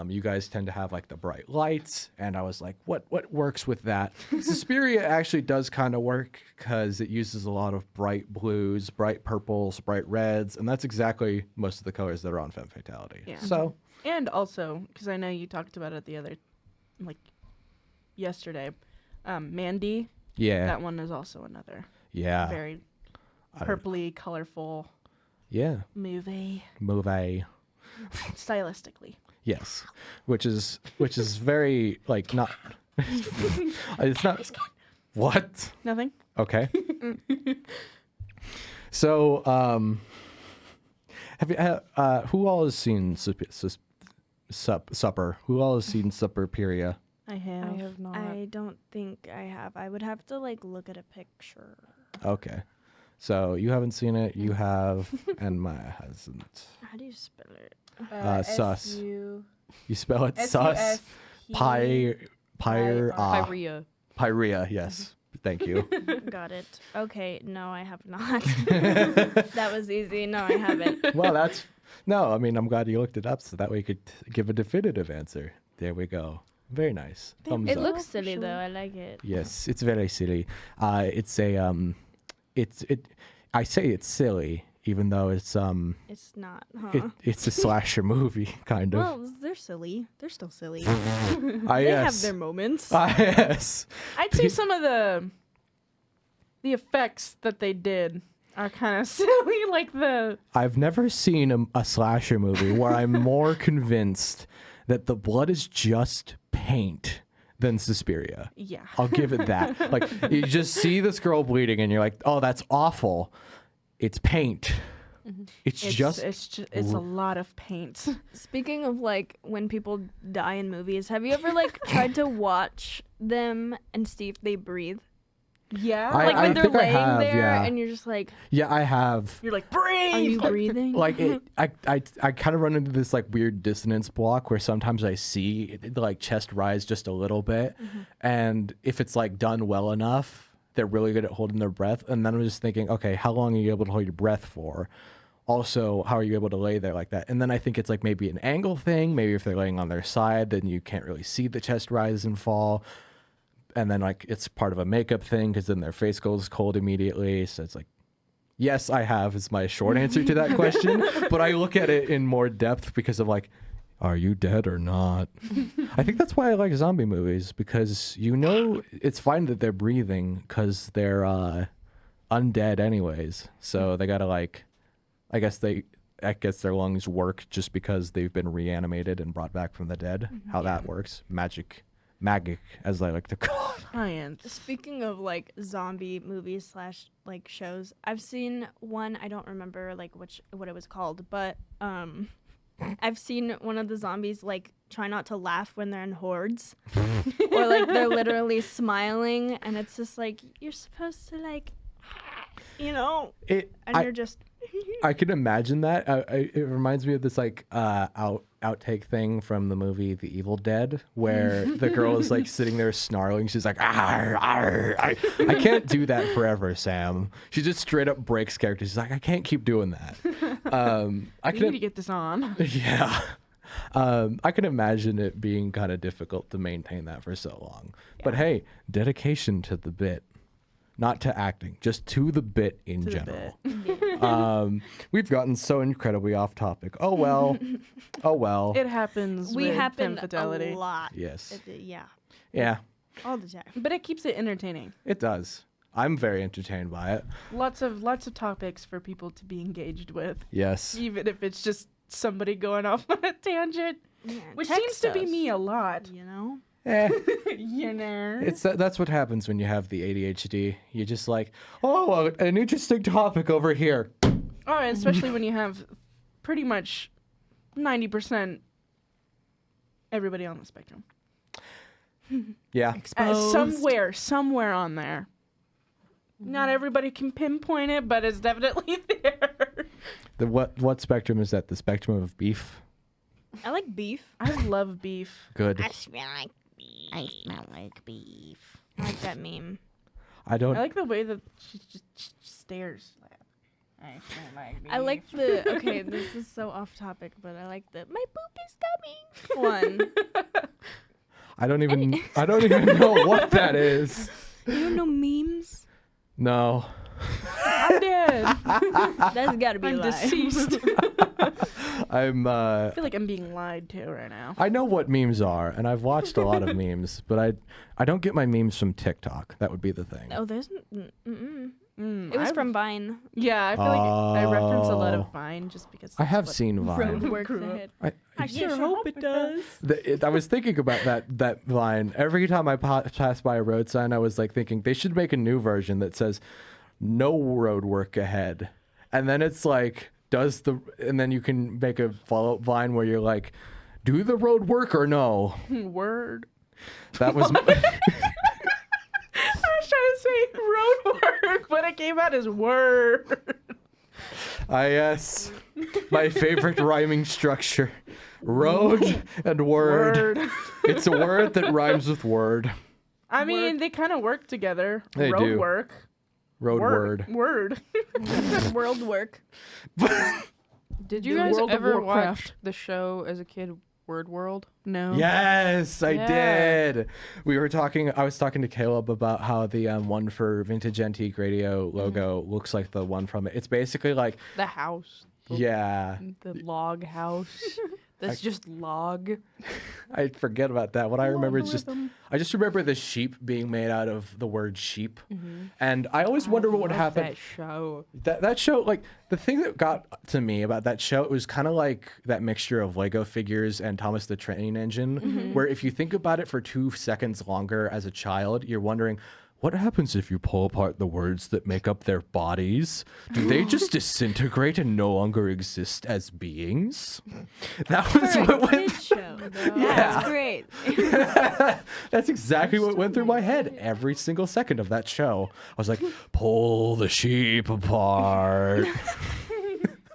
You guys tend to have like the bright lights, and I was like, what works with that? Suspiria actually does kind of work because it uses a lot of bright blues, bright purples, bright reds, and that's exactly most of the colors that are on Femme Fatality.
Yeah.
So
And also, because I know you talked about it the other, like, yesterday, Mandy,
yeah,
that one is also another
yeah,
very
I-
purpley, colorful
yeah,
movie,
movie.
stylistically.
Yes, which is very like not. It's not. What?
Nothing?
Okay. So, have you? Who all has seen Supper? Who all has seen Supperperia?
I have.
I have not.
I don't think I have. I would have to like look at a picture.
Okay. So you haven't seen it. You have, and Miah hasn't.
How do you spell it?
Sus.
S-U-
You spell it sus.
S-U-S-P-
Pyrea.
Pyrea. Yes. Thank you.
Got it. Okay, no, I have not. That was easy. No, I haven't.
Well, that's no. I mean, I'm glad you looked it up so that way you could give a definitive answer. There we go. Very nice. Thumbs
It
up.
looks
for
silly
sure.
though. I like it.
Yes, it's very silly. It's a I say it's silly, even though it's
It's not, huh?
it's a slasher movie kind of.
Well, they're silly. They're still silly.
I
They have
yes.
their moments.
Yes.
I'd say some of the effects that they did are kind of silly, like the
I've never seen a slasher movie where I'm more convinced that the blood is just paint than Suspiria.
yeah.
I'll give it that. Like you just see this girl bleeding and you're like, "Oh, that's awful." It's paint. It's just
it's a lot of paint.
Speaking of like when people die in movies, have you ever like tried to watch them and see if they breathe?
Yeah.
I-
Like when they're
think I
laying
have,
there
yeah.
and you're just like,
yeah, I have.
You're like, breathe.
are you breathing?
Like I kind of run into this like weird dissonance block where sometimes I see the like chest rise just a little bit, and if it's like done well enough, they're really good at holding their breath. And then I'm just thinking, okay, how long are you able to hold your breath for? Also, how are you able to lay there like that? And then I think it's like maybe an angle thing. Maybe if they're laying on their side, then you can't really see the chest rise and fall. And then like it's part of a makeup thing because then their face goes cold immediately. So it's like, yes, I have is my short answer to that question. But I look at it in more depth because of like, are you dead or not? I think that's why I like zombie movies because you know it's fine that they're breathing because they're undead anyways. So they gotta like, I guess their lungs work just because they've been reanimated and brought back from the dead. How that works, magic, as I like to call it.
Science.
Speaking of like zombie movies / like shows, I've seen one. I don't remember like what it was called, but I've seen one of the zombies like try not to laugh when they're in hordes, or like they're literally smiling, and it's just like you're supposed to like, and you're just.
I can imagine that. It reminds me of this like outtake thing from the movie The Evil Dead, where the girl is like sitting there snarling. She's like, "Arr, arr." I can't do that forever, Sam. She just straight up breaks character. She's like, I can't keep doing that.
I need to get this on.
Yeah. I can imagine it being kind of difficult to maintain that for so long. Yeah. But hey, dedication to the bit. Not to acting, just to the bit in general. We've gotten so incredibly off topic. Oh well.
It happens.
We
with
happen
Femme Fatality.
a lot.
Yes.
Yeah. All the time.
But it keeps it entertaining.
It does. I'm very entertained by it.
Lots of topics for people to be engaged with.
Yes.
Even if it's just somebody going off on a tangent, which seems to be me a lot.
That's what happens when you have the ADHD. You're just like, oh, an interesting topic over here.
Oh, and especially when you have pretty much 90% everybody on the spectrum.
Yeah.
Somewhere on there. Not everybody can pinpoint it, but it's definitely there.
What spectrum is that? The spectrum of beef?
I like beef.
I love beef.
Good.
I smell like beef. I like that meme.
I
like the way that she just stares. I smell like beef.
I like okay, this is so off topic, but I like the my poop is coming one.
I don't even know what that is.
You don't know memes?
No.
I'm dead.
That's gotta be
I'm
a lie.
deceased.
I
feel like I'm being lied to right now.
I know what memes are, and I've watched a lot of memes, but I don't get my memes from TikTok. That would be the thing.
Oh, there's it was from Vine.
Yeah, I feel like I reference a lot of Vine just because
I have seen Vine.
Road works ahead.
I sure hope it does.
I was thinking about that Vine. Every time I pass by a road sign, I was like thinking they should make a new version that says no road work ahead. And then it's like, and then you can make a follow-up Vine where you're like, do the road work or no?
Word.
That was...
I was trying to say road work, but it came out as word.
Yes. My favorite rhyming structure. Road and word. It's a word that rhymes with word.
I mean, they kind of work together.
They
road
do.
Work.
Road word.
Word.
World work.
Did you guys ever watch the show as a kid, Word World? No.
Yes, I did. I was talking to Caleb about how the one for Vintage Antique Radio logo looks like the one from it. It's basically like
the house. The log house. That's just log.
I forget about that. What I remember is I just remember the sheep being made out of the word sheep. And I always wonder what would happen.
That show.
That show, like, the thing that got to me about that show, it was kind of like that mixture of Lego figures and Thomas the Train Engine, where if you think about it for 2 seconds longer as a child, you're wondering, what happens if you pull apart the words that make up their bodies? Do they just disintegrate and no longer exist as beings? That was what went
show.
Yeah.
That's great.
That's exactly what went through my head every single second of that show. I was like, pull the sheep apart.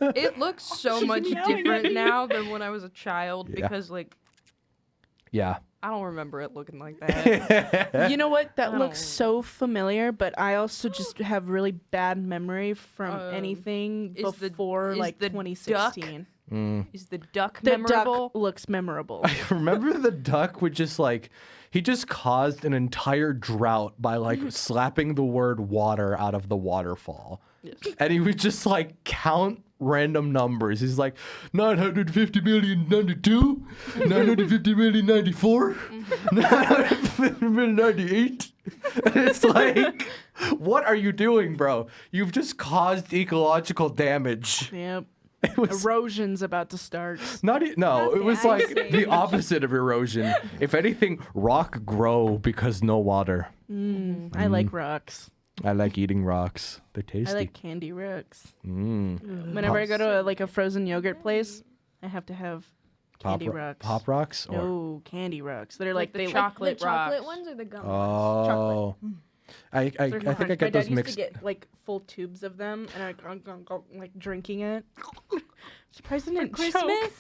It looks so much different now than when I was a child because, like, I don't remember it looking like that. You know what? That looks so familiar, but I also just have really bad memory from anything before like 2016. Is the duck memorable? The duck looks memorable.
I remember the duck would just like, he just caused an entire drought by like slapping the word water out of the waterfall. Yes. And he would just like count random numbers. He's like 950 million 92, 950 million 94, 950 million 98. And it's like, what are you doing, bro? You've just caused ecological damage.
Yep. Erosion's about to start.
It was like the opposite of erosion. If anything, rock grow because no water.
I like rocks.
I like eating rocks. They're tasty.
I like candy rocks. Whenever I go to a frozen yogurt place,
I have to have
Pop
Candy Rocks.
Pop Rocks? Or...
No, Candy Rocks. They're like
the
they
chocolate
the chocolate
rocks.
ones or the gum ones?
Oh. I think I
My
get
dad
those
used
mixed.
to get like full tubes of them, and I go like drinking it. Surprised I didn't choke.
Christmas?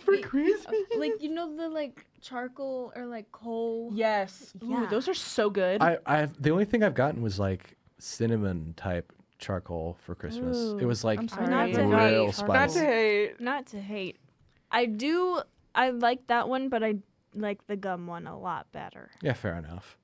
For Christmas.
Like, you know the, like, charcoal or, like, coal?
Yes. Ooh,
Yeah.
those are so good.
The only thing I've gotten was like cinnamon type charcoal for Christmas. It
Ooh,
was like
I'm sorry.
Not to
real
hate.
spicy.
Not to hate.
Not to hate. I like that one, but I like the gum one a lot better.
Yeah, fair enough.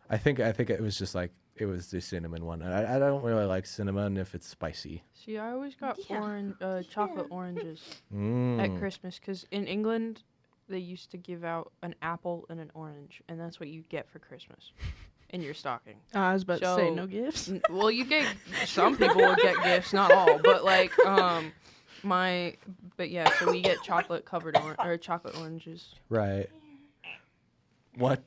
I think it was just like it was the cinnamon one. I don't really like cinnamon if it's spicy.
See, I always got
Yeah.
chocolate oranges
Mm.
at Christmas because in England they used to give out an apple and an orange, and that's what you get for Christmas in your stocking.
I was about to say
So-
no gifts.
Well, you get some people would get gifts, not all, but like so we get chocolate covered or chocolate oranges.
Right. What?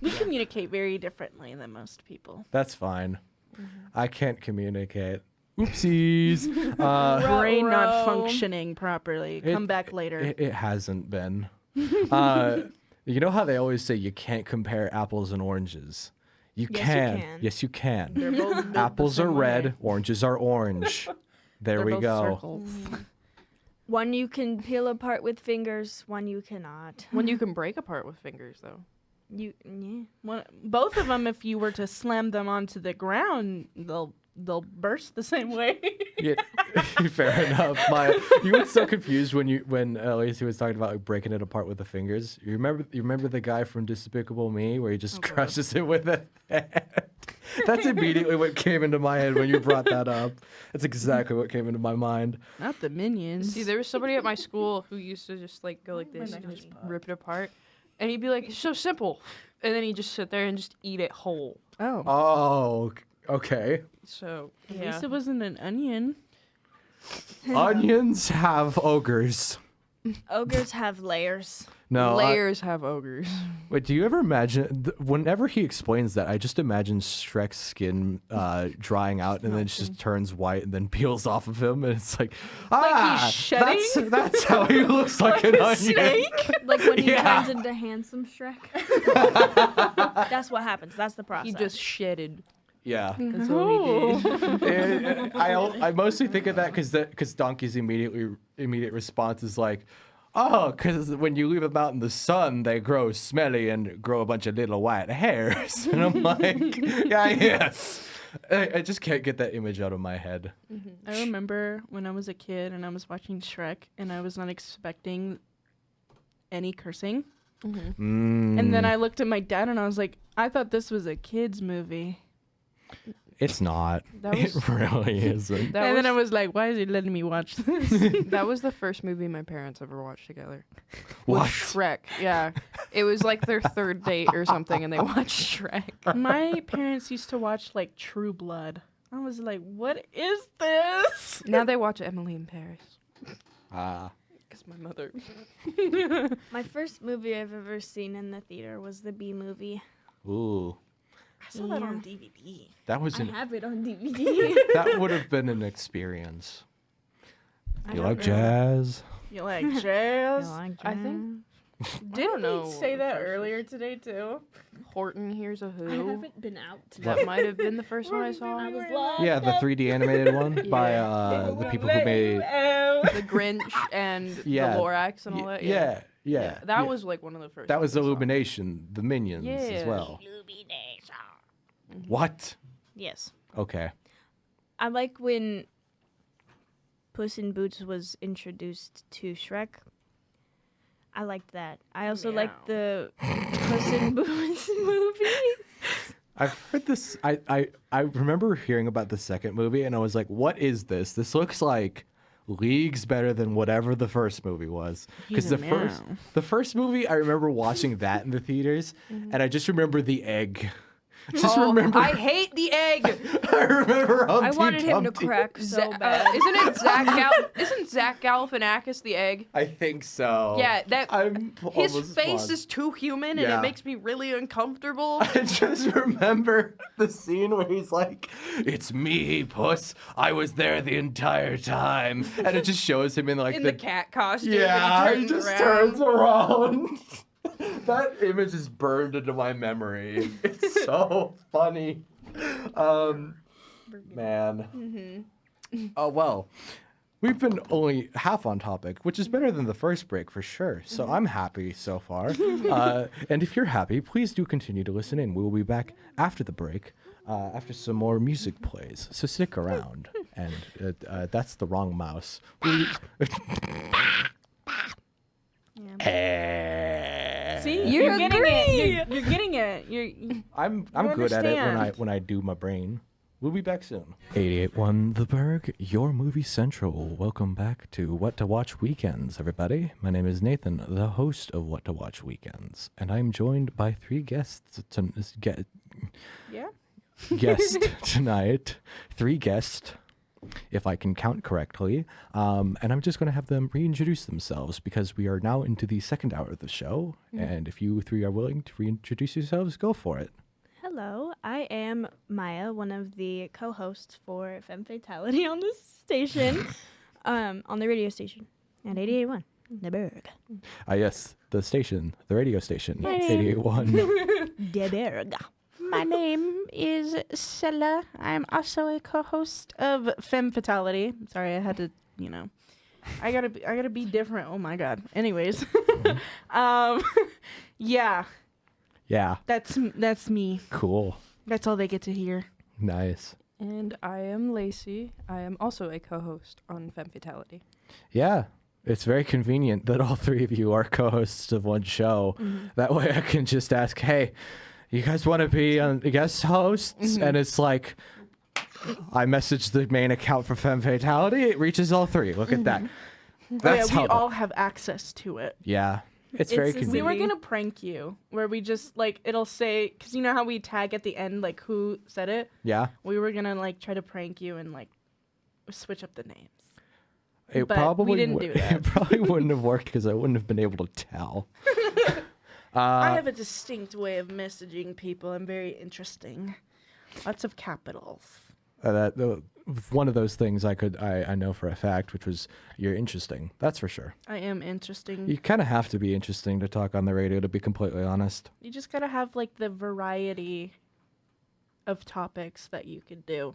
We communicate very differently than most people.
That's fine.
Mm-hmm.
I can't communicate. Oopsies.
Brain not
Ruh-roh.
functioning properly. Come back later.
It hasn't been. You know how they always say you can't compare apples and oranges? You
Yes, you
can.
can.
Yes, you can.
They're both built the
Apples are
same
red,
way.
oranges are orange. There
They're
we
both
go.
circles.
One you can peel apart with fingers, one you cannot.
When you can break apart with fingers, though.
Both of them, if you were to slam them onto the ground, they'll burst the same way.
Yeah, fair enough. You were so confused when Lacey was talking about like, breaking it apart with the fingers. You remember the guy from Despicable Me where he just
God.
crushes it with a hand? That's immediately what came into my head when you brought that up. That's exactly what came into my mind.
Not the minions.
See, there was somebody at my school who used to just like go like this and just rip it apart, and he'd be like, "It's so simple," and then he'd just sit there and just eat it whole.
Oh.
Oh, okay.
So
At
yeah.
least it wasn't an onion.
Onions have ogres.
Ogres have layers.
No,
Layers have ogres.
wait. Do you ever imagine? Whenever he explains that, I just imagine Shrek's skin drying out and then it just turns white and then peels off of him, and it's like,
he's shedding?
that's how he looks like an onion.
Like when he
Yeah.
turns into handsome Shrek. That's what happens. That's the process.
He just shedded.
Yeah.
That's all he did.
I mostly think of that because Donkey's immediate response is like, oh, because when you leave them out in the sun, they grow smelly and grow a bunch of little white hairs. And I'm like, yeah, yes. I just can't get that image out of my head.
I remember when I was a kid and I was watching Shrek and I was not expecting any cursing. And then I looked at my dad and I was like, I thought this was a kid's movie.
It's not.
That was-
It really isn't.
That
And
was,
then I was like, why is he letting me watch this?
that was the first movie my parents ever watched together.
What?
Was Shrek. Yeah. It was like their third date or something, and they watched Shrek.
My parents used to watch like True Blood. I was like, what is this?
Now they watch Emily in Paris.
Ah.
Because my mother.
My first movie I've ever seen in the theater was the Bee Movie.
Ooh.
I saw that on DVD.
That was
I
an.
have it on DVD.
That would have been an experience.
I
You
don't
like
know.
jazz?
You like jazz?
I think.
Didn't
know
we
what
say
the
that
first
earlier today too?
Horton Hears a Who.
I haven't been out.
That might have been the first one I saw.
I was lost.
Yeah, the 3D animated one by
Yeah.
the people who made.
The Grinch and
Yeah.
the Lorax and all that.
Yeah,
That
yeah.
was like one of the first.
That was
ones I saw.
Illumination, the Minions as
Yeah.
well. What?
Yes.
Okay.
I like when Puss in Boots was introduced to Shrek. I liked that. I also liked the Puss in Boots movie.
I've heard this. I remember hearing about the second movie, and I was like, "What is this? This looks like leagues better than whatever the first movie was." Because the first movie, I remember watching that in the theaters, and I just remember the egg. Just remember.
I hate the egg.
I remember Humpty
I wanted him to
Dumpty.
crack so bad.
Isn't Zach Galifianakis the egg?
I think so.
Yeah, his
almost
face
positive.
is too human, and
Yeah.
it makes me really uncomfortable.
I just remember the scene where he's like, "It's me, Puss. I was there the entire time," and it just shows him in like
In the cat costume.
Yeah,
and
he just turns around. That image is burned into my memory. It's so funny. Man. Oh, well. We've been only half on topic, which is better than the first break for sure. So I'm happy so far. And if you're happy, please do continue to listen in. We will be back after the break, after some more music plays. So stick around. And that's the wrong mouse.
See,
You
you're getting
agree.
it. You're getting it.
I'm good at it
understand.
when I do my brain. We'll be back soon. 88.1 The Burg, your movie central. Welcome back to What to Watch Weekends, everybody. My name is Nathan, the host of What to Watch Weekends, and I'm joined by three guests
Yeah.
tonight. Three guests, if I can count correctly. And I'm just going to have them reintroduce themselves because we are now into the second hour of the show. And if you three are willing to reintroduce yourselves, go for it.
Hello, I am Miah, one of the co-hosts for Femme Fatality on this station, on the radio station at 88.1 The Burg.
Yes, the station, the radio station,
Yes.
88.1.
The Burg.
My name is Sella. I'm also a co-host of Femme Fatality. Sorry, I had to, I gotta be different. Oh my god. Anyways, yeah,
Yeah,
that's me.
cool.
That's all they get to hear.
Nice.
And I am Lacey. I am also a co-host on Femme Fatality.
Yeah, it's very convenient that all three of you are co-hosts of one show. That way I can just ask, hey, you guys want to be guest hosts? And it's like, I message the main account for Femme Fatality. It reaches all three. Look at that. That's
we
how.
all have access to it.
Yeah, it's very
It's a
We
convenient.
were
Maybe.
gonna prank you, where we just it'll say, because you know how we tag at the end who said it.
Yeah,
We were gonna try to prank you and switch up the names.
it
But we
probably
didn't do that.
It probably wouldn't have worked because I wouldn't have been able to tell.
I have a distinct way of messaging people. I'm very interesting. Lots of capitals.
One of those things I know for a fact, which was you're interesting. That's for sure.
I am interesting.
You kind of have to be interesting to talk on the radio, to be completely honest.
You just gotta have the variety of topics that you could do,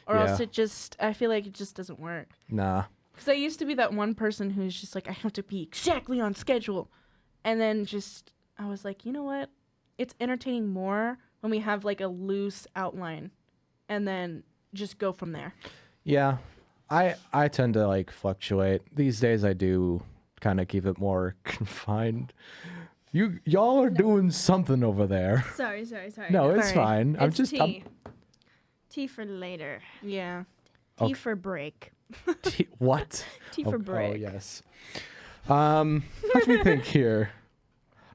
or
Yeah.
else I feel like it just doesn't work.
Nah.
Because I used to be that one person who's just I have to be exactly on schedule, and then I was like, you know what? It's entertaining more when we have a loose outline, and then just go from there.
Yeah, I tend to fluctuate. These days I do kind of keep it more confined. Y'all are doing something over there.
Sorry.
No, it's
Sorry.
fine. I'm
It's
just
tea. Tea for later.
Yeah.
Tea
Okay.
for break.
what?
Tea for break.
Oh yes. Let me think here.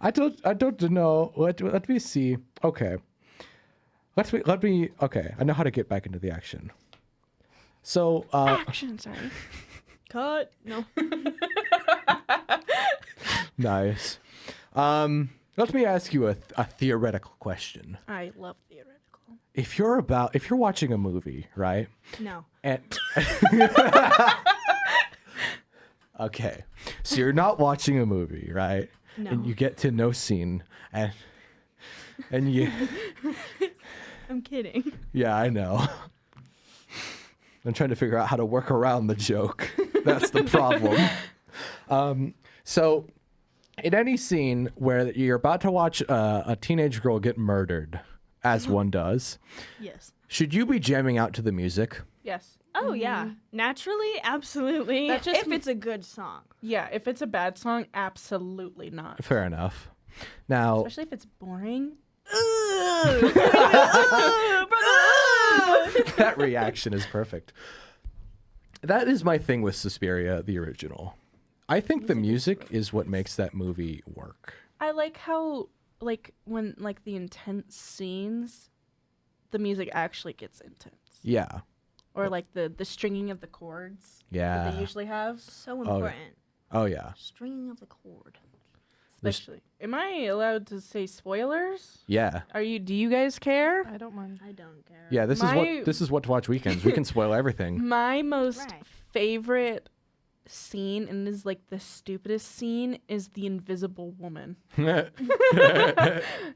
I don't know. Let me see. Okay. Let me. Okay, I know how to get back into the action. So,
Action. Sorry.
Cut. No.
nice. Let me ask you a theoretical question.
I love theoretical.
If you're watching a movie, right?
No.
And okay, so you're not watching a movie, right?
No.
And you get to no scene, and you.
I'm kidding.
Yeah, I know. I'm trying to figure out how to work around the joke. That's the problem. So, in any scene where you're about to watch a teenage girl get murdered, as one does,
Yes.
should you be jamming out to the music?
Yes.
Oh yeah. Naturally, absolutely.
That just
if it's a good song.
Yeah. If it's a bad song, absolutely not.
Fair enough. Now,
Especially if it's boring.
that reaction is perfect. That is my thing with Suspiria, the original. I think the music is what makes that movie work.
I like how when the intense scenes the music actually gets intense.
Yeah.
Or like the stringing of the chords that they
Yeah.
usually have.
So important.
Oh yeah.
Stringing of the cord.
Especially. Am I allowed to say spoilers?
Yeah.
Do you guys care?
I don't mind.
I don't care.
Yeah. This is what to watch weekends. We can spoil everything.
My most
Right.
favorite scene, and is like the stupidest scene, is the invisible woman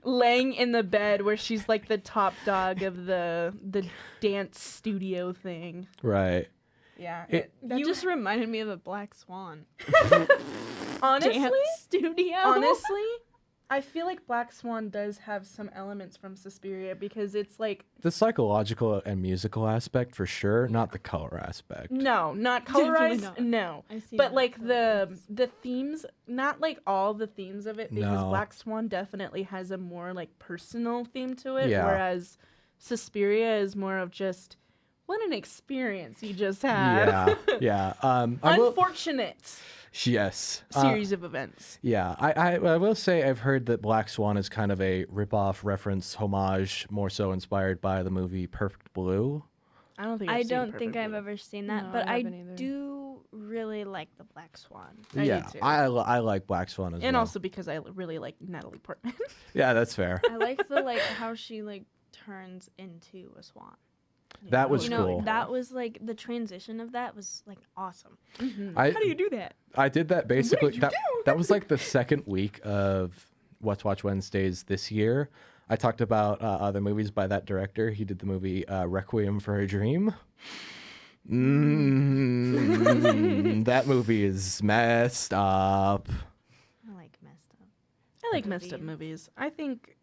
laying in the bed where she's like the top dog of the dance studio thing.
Right.
Yeah.
That just reminded me of a Black Swan.
honestly,
Dance studio.
honestly, I feel like Black Swan does have some elements from Suspiria because it's like
The psychological and musical aspect for sure, not the color aspect.
no, not
Definitely
colorized.
not.
No.
I see
But
that.
like the themes, not like all the themes of it, because
No.
Black Swan definitely has a more like personal theme to it,
Yeah.
whereas Suspiria is more of just what an experience you just had.
Yeah. Yeah. I will,
Unfortunate
yes.
series of events.
Yeah, I will say I've heard that Black Swan is kind of a rip-off, reference, homage, more so inspired by the movie Perfect Blue.
I don't think
I
I've seen
don't think
Perfect
I've
Blue.
ever seen that,
No,
but
I
I
haven't either.
do really like the Black Swan.
I do
yeah,
too.
I like Black Swan as
And
well.
also because I really like Natalie Portman.
Yeah, that's fair.
I like the how she turns into a swan.
That was
You know,
cool.
that was the transition of that was awesome.
I
How do you do that?
I did that basically. That was like the second week of What's Watch Wednesdays this year. I talked about other movies by that director. He did the movie Requiem for a Dream. That movie is messed up.
I like messed up.
I like messed up movies. I think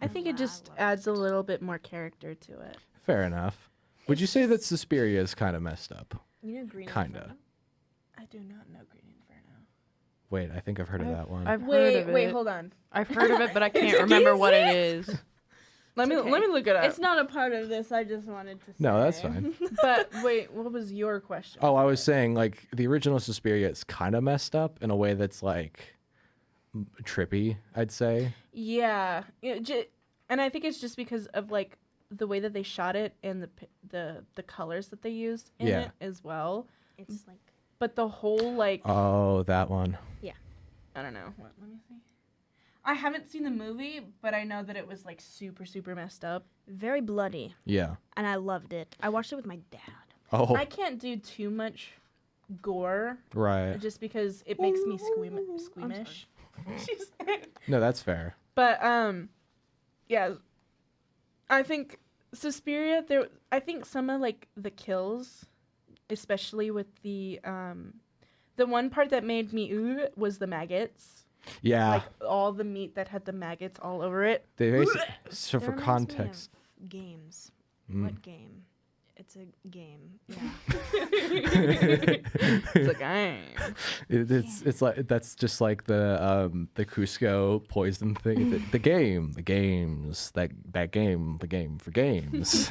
it just adds a little bit more character to it.
Fair enough. Would you say that Suspiria is kind of messed up?
You know Green
Kinda.
Inferno?
I do not know Green Inferno.
Wait, I think I've heard of that one.
I've heard of it.
hold on.
I've heard of it, but I can't remember what it is.
Let me
okay.
look it up.
It's not a part of this. I just wanted to say.
No, that's fine.
But wait, what was your question?
Oh, I was saying like the original Suspiria is kind of messed up in a way that's like trippy, I'd say.
Yeah, and I think it's just because of like the way that they shot it and the colors that they used in
Yeah.
it as well.
It's like
But the whole like
Oh, that one.
I don't know. Let me see. I haven't seen the movie, but I know that it was like super messed up.
very bloody,
Yeah.
and I loved it. I watched it with my dad.
Oh,
I can't do too much gore
right.
just because it makes me squeamish.
No, that's fair.
But yeah, I think Suspiria. I think some of like the kills, especially with the one part that made me ooh was the maggots.
Yeah.
Like all the meat that had the maggots all over it.
They basically, so
That
for
reminds me
context.
of games.
Mm.
What game? It's a game. Yeah.
It's a game.
It's like that's just like the Cusco poison thing. The game for games.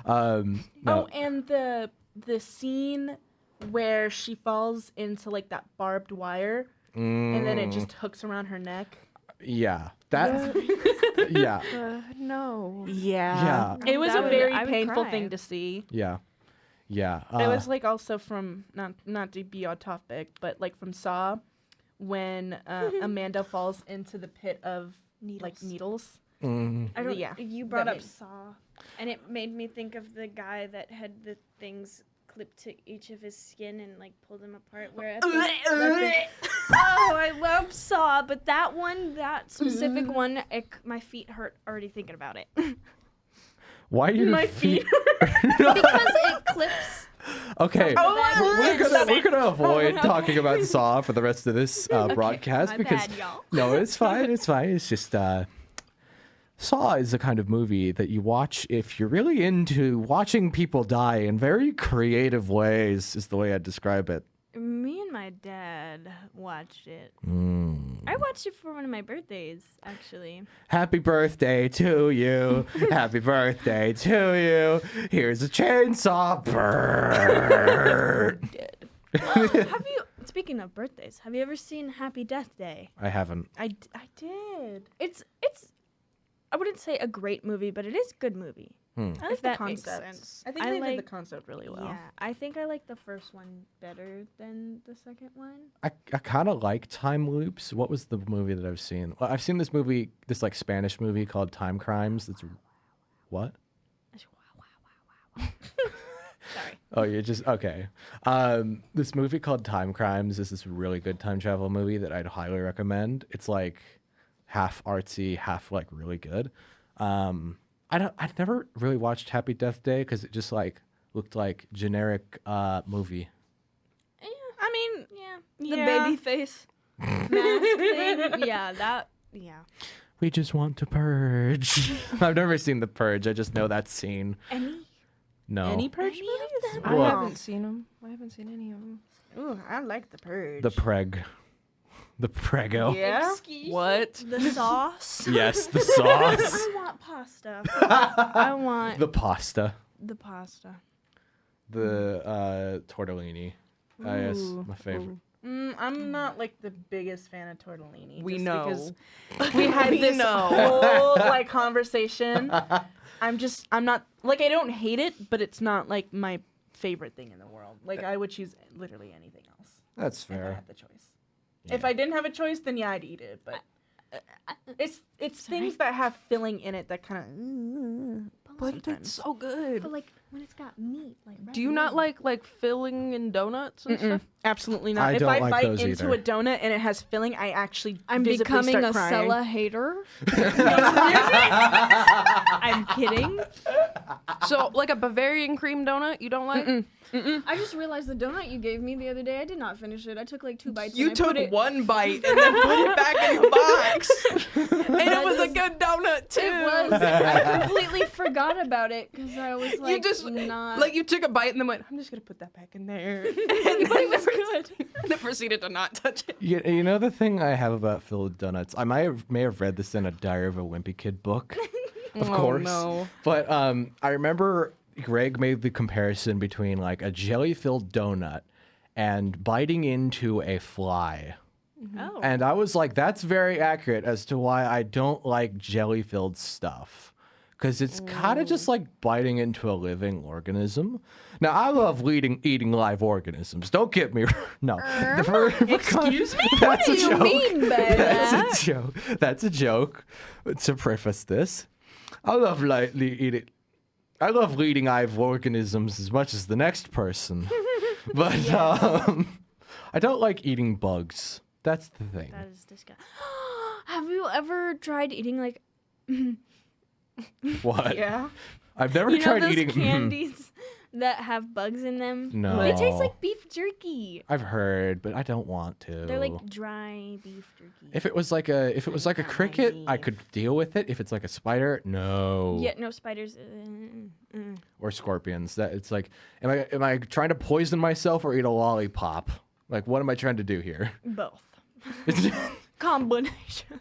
No,
Oh, and the scene where she falls into like that barbed wire and then it just hooks around her neck.
yeah, that yeah,
No.
yeah,
It was
That
a
would-
very
I would
painful
cry.
thing to see.
yeah.
It was like also from not to be off topic, but like from Saw, when Amanda falls into the pit of like needles.
mm,
I don't.
Yeah,
You brought
that
up Saw, and it made me think of the guy that had the things clipped to each of his skin and like pulled them apart. Where at oh, I love Saw, but that specific one, my feet hurt already thinking about it
why your
My feet.
because it clips.
Okay,
Oh,
we're gonna avoid talking about Saw for the rest of this broadcast
My
because
bad, y'all.
no, it's fine. It's fine. It's just Saw is the kind of movie that you watch if you're really into watching people die in very creative ways. Is the way I'd describe it.
Me and my dad watched it.
Mm.
I watched it for one of my birthdays, actually.
Happy birthday to you. Happy birthday to you. Here's a chainsaw. Brrr.
Have you? Speaking of birthdays, have you ever seen Happy Death Day?
I haven't.
I did.
It's I wouldn't say a great movie, but it is a good movie.
I like
If
the
that makes
concept.
sense.
I think
I
they
like-
did the concept really well.
Yeah, I think I like the first one better than the second one.
I kind of like time loops. What was the movie that I've seen? Well, I've seen this movie, this like Spanish movie called Time Crimes. That's what?
Sorry.
Oh, you're just okay. This movie called Time Crimes is this really good time travel movie that I'd highly recommend. It's like half artsy, half like really good. I've never really watched Happy Death Day because it just like looked like generic movie.
I mean,
The
yeah.
baby face mask thing. Yeah.
We just want to purge. I've never seen The Purge. I just know that scene. No.
Any Purge
Any of
movies?
them?
I
Well-
haven't seen them. I haven't seen any of them.
Ooh, I like the Purge.
The Preg. The Prego.
Yeah.
Excuse
What?
The sauce.
Yes, the sauce.
I want pasta. I want
The pasta.
the pasta.
The tortellini. Yes,
Ooh.
my favorite.
I'm not like the biggest fan of tortellini.
We
just
know.
because we had
We
this
know.
whole like conversation. I'm not like I don't hate it, but it's not like my favorite thing in the world. Like I would choose literally anything else
That's
if I
fair.
had the choice. If I didn't have a choice, then yeah, I'd eat it. But it's things that have filling in it that kind of.
But it's so good.
But like when it's got meat, like
Do you not like filling in donuts and stuff?
Absolutely not.
I
If
don't
I
like
bite
those
into
either.
a donut and it has filling, I actually
I'm
visibly
becoming
start
a
crying.
Sella hater. I'm kidding.
So like a Bavarian cream donut, you don't like?
I just realized the donut you gave me the other day, I did not finish it. I took like 2 bites.
You
and I put
took
it,
one bite and then put it back in the box, and it was a good donut too.
It was. I completely forgot about it because I was like,
You just
not.
like you took a bite and then went, I'm just gonna put that back in there. And then it was good. Then proceeded to not touch it.
You know the thing I have about filled donuts? I may have read this in a Diary of a Wimpy Kid book, of course.
No.
But I remember Greg made the comparison between like a jelly-filled donut and biting into a fly.
oh.
And I was like, that's very accurate as to why I don't like jelly-filled stuff. Because it's kind of just like biting into a living organism. Now, I love eating live organisms. Don't get me wrong. No. Excuse me? That's
What do you mean by
That's
that?
a joke. That's a joke. To preface this, I love eating live organisms as much as the next person. But I don't like eating bugs. That's the thing.
That is disgusting. Have you ever tried eating like
What?
Yeah.
I've never
you know
tried
those
eating
candies that have bugs in them?
No.
They taste like beef jerky.
I've heard, but I don't want to.
They're like dry beef jerky.
If it was like a cricket, I could deal with it. If it's like a spider, no.
Yeah, no spiders.
Or scorpions. That it's like, am I trying to poison myself or eat a lollipop? Like, what am I trying to do here?
Both.
It's
Combination.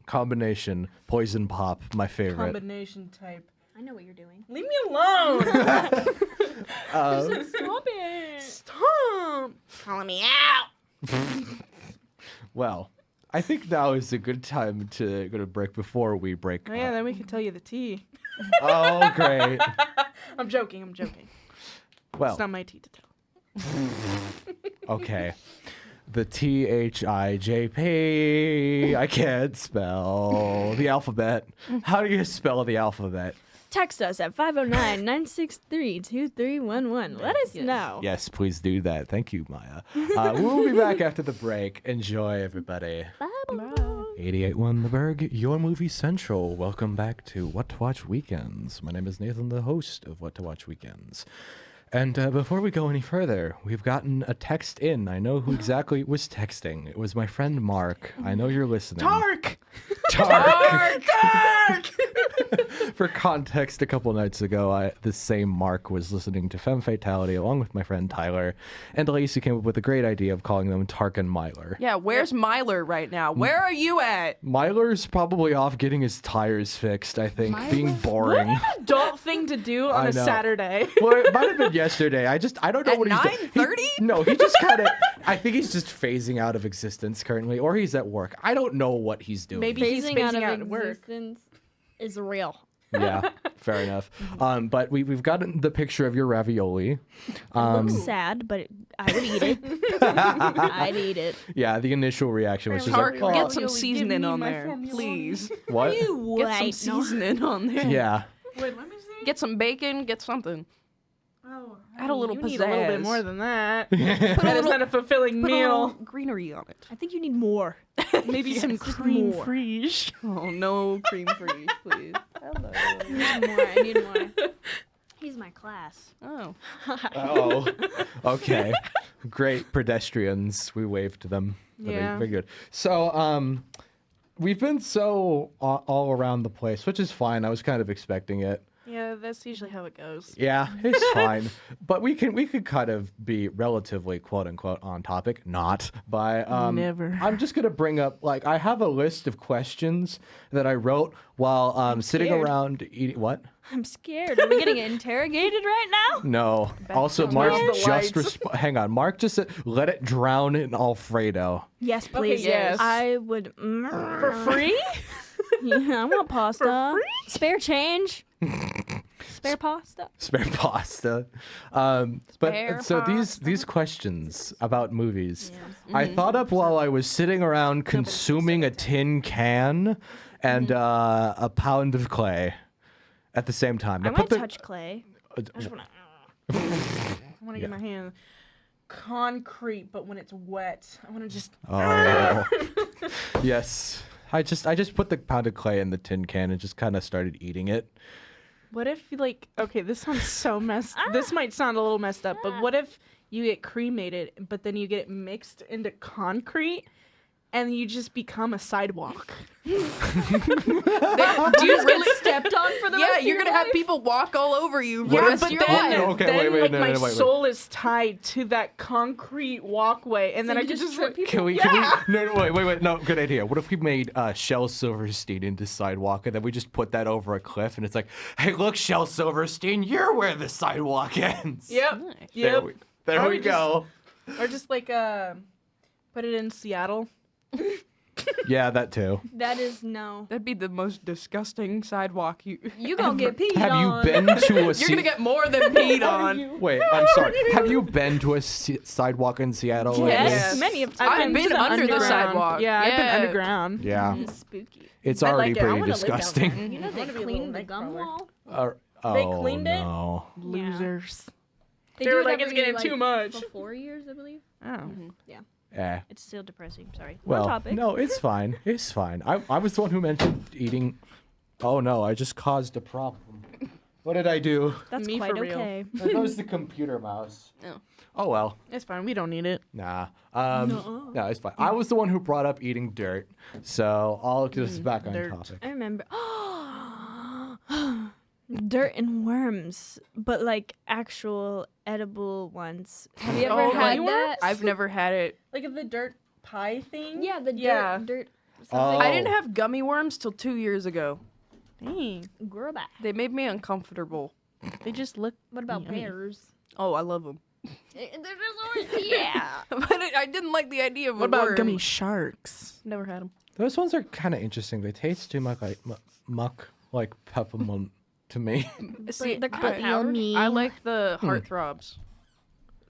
combination poison pop, my favorite.
Combination type.
I know what you're doing.
Leave me alone.
Stop it.
Stop. Calling me out.
Well, I think now is a good time to go to break before we break.
Oh yeah,
up.
then we can tell you the tea.
Oh, great.
I'm joking.
Well,
It's not my tea to tell.
okay. The THIJP. I can't spell the alphabet. How do you spell the alphabet?
Text us at 509-963-2311. Let us know.
Yes, please do that. Thank you, Miah. We'll be back after the break. Enjoy, everybody.
Bye.
88.1 The Burg, your movie central. Welcome back to What to Watch Weekends. My name is Nathan, the host of What to Watch Weekends. And before we go any further, we've gotten a text in. I know who exactly was texting. It was my friend Mark. I know you're listening.
Tark.
Tark! For context, a couple nights ago, this same Mark was listening to Femme Fatality along with my friend Tyler, and Lacey came up with a great idea of calling them Tark and Myler.
Yeah, where's Myler right now? Where are you at?
Myler's probably off getting his tires fixed, I think, being boring.
Adult thing to do on
I
a
know.
Saturday.
Well, it might have been yesterday. I don't know
At
what he's doing.
9:30?
No, he just kind of. I think he's just phasing out of existence currently, or he's at work. I don't know what he's doing.
Maybe he's phasing out at work.
existence is real.
Yeah, fair enough. But we've gotten the picture of your ravioli.
Looks sad, but I would eat it. I'd eat it.
Yeah, the initial reaction was just
Tark,
like,
get
oh,
some seasoning on there, please.
what?
Get some
Wait, no.
seasoning on there.
Yeah.
Wait, let me see.
Get some bacon, get something.
Oh,
Add a little
you need a little bit
pizzazz.
more than that.
Put a
That is
little,
not a fulfilling
put a little
meal.
greenery on it.
I think you need more.
Maybe some
just
cream
more.
fraiche.
Oh, no cream free, please. Hello.
I need more. I need more. He's my class.
Oh.
Oh, okay. Great pedestrians. We waved to them.
Yeah.
Very good. So, we've been so all around the place, which is fine. I was kind of expecting it.
Yeah, that's usually how it goes.
Yeah, it's fine. But we could kind of be relatively quote unquote on topic, not by
Never.
I'm just gonna bring up like I have a list of questions that I wrote while sitting
scared.
around eating what?
I'm scared. Are we getting interrogated right now?
No. Also,
to
Mark
turn off the
just
lights.
hang on. Mark just said let it drown in Alfredo.
Yes, please.
yes.
I would.
For free?
Yeah, I want pasta. Spare change. Spare pasta.
Spare pasta. But
Spare
so these
pasta.
questions about movies, I thought up while I was sitting around consuming a tin can and a pound of clay at the same time.
I
Now
might
the-
touch clay. I just wanna.
I want to get my hand concrete, but when it's wet, I want to just.
Oh. Yes. I just put the pound of clay in the tin can and just kind of started eating it.
What if you like? Okay, this sounds so messed. This might sound a little messed up, but what if you get cremated, but then you get it mixed into concrete, and you just become a sidewalk?
Do you
Get stepped on for the
Yeah,
rest of
you're
your
gonna have
life?
people walk all over you.
What
for the
if-
rest of
But
your
then,
life.
Okay,
then
wait,
like
no,
my
wait.
soul is tied to that concrete walkway, and then I
you
could
just
just
trip
like,
people?
Can we? No, wait. No, good idea. What if we made Shel Silverstein into sidewalk, and then we just put that over a cliff, and it's like, hey, look, Shel Silverstein, you're where the sidewalk ends.
Yep,
There
yep.
we, there
Or
we
just-
go.
Or just like put it in Seattle.
Yeah, that too.
That is no.
That'd be the most disgusting sidewalk you.
You gonna get peed
Have
on.
you been to a?
You're gonna get more than peed on.
Wait, I'm sorry. Have you been to a sidewalk in Seattle? lately?
Yes,
Yes.
many of
I've
times.
been
to the
under the
underground.
sidewalk.
Yeah, I've been
Yeah.
underground.
Yeah,
It's spooky.
it's
I
already
like it. I
pretty
wanna live down
disgusting.
there.
You know
I
they
wanna be a little
cleaned the
night
gum
crawler.
wall.
They
Oh,
cleaned it?
no.
Losers.
They
They
do
were
it
like, it's
every,
getting too much.
For 4 years, I believe.
Oh.
It's still depressing. Sorry.
Well,
One topic.
no, it's fine. It's fine. I was the one who mentioned eating. Oh no, I just caused a problem. What did I do?
That's
Me
quite
for real.
okay.
There goes the computer mouse.
Oh.
Oh well.
It's fine. We don't need it.
Nah. No, it's fine. I was the one who brought up eating dirt, so I'll get us back on
dirt.
topic.
I remember. Dirt and worms, but like actual edible ones. Have you ever
Oh,
had
gummy
that?
worms?
I've never had it.
Like the dirt pie thing?
Yeah, the dirt.
Yeah.
Dirt.
Oh.
Something.
I didn't have gummy worms till 2 years ago.
Dang.
Grow back.
They made me uncomfortable.
They just look.
What about
Yummy.
pears?
Oh, I love them.
Yeah.
But I didn't like the idea of
What
a
about
worm.
gummy sharks?
Never had them.
Those ones are kind of interesting. They taste too much like muck, like peppermint to me.
See,
they're quite
I
yummy.
like the heartthrobs.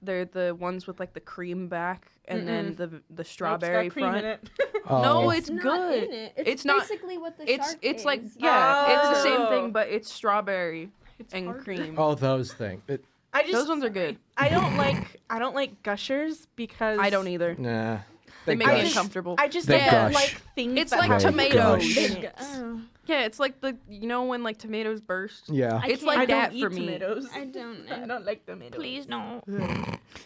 They're the ones with like the cream back and then the strawberry front.
Oh.
No, it's
not
good.
in it.
It's not-
basically what the
It's
shark
it's
is.
like it's the same
Oh.
thing, but it's strawberry and
hard.
cream.
Oh, those things.
I just
Those ones are good.
I don't like gushers because
I don't either.
Nah.
They make me
gush.
uncomfortable.
I just
They
don't
gush.
like things.
It's
that
like
have
tomatoes.
in it.
Oh,
Yeah, it's like the when like tomatoes burst.
Yeah.
I
It's
can't-
like
I
that
don't
for
eat
me.
tomatoes.
I don't.
I don't like tomatoes.
Please no.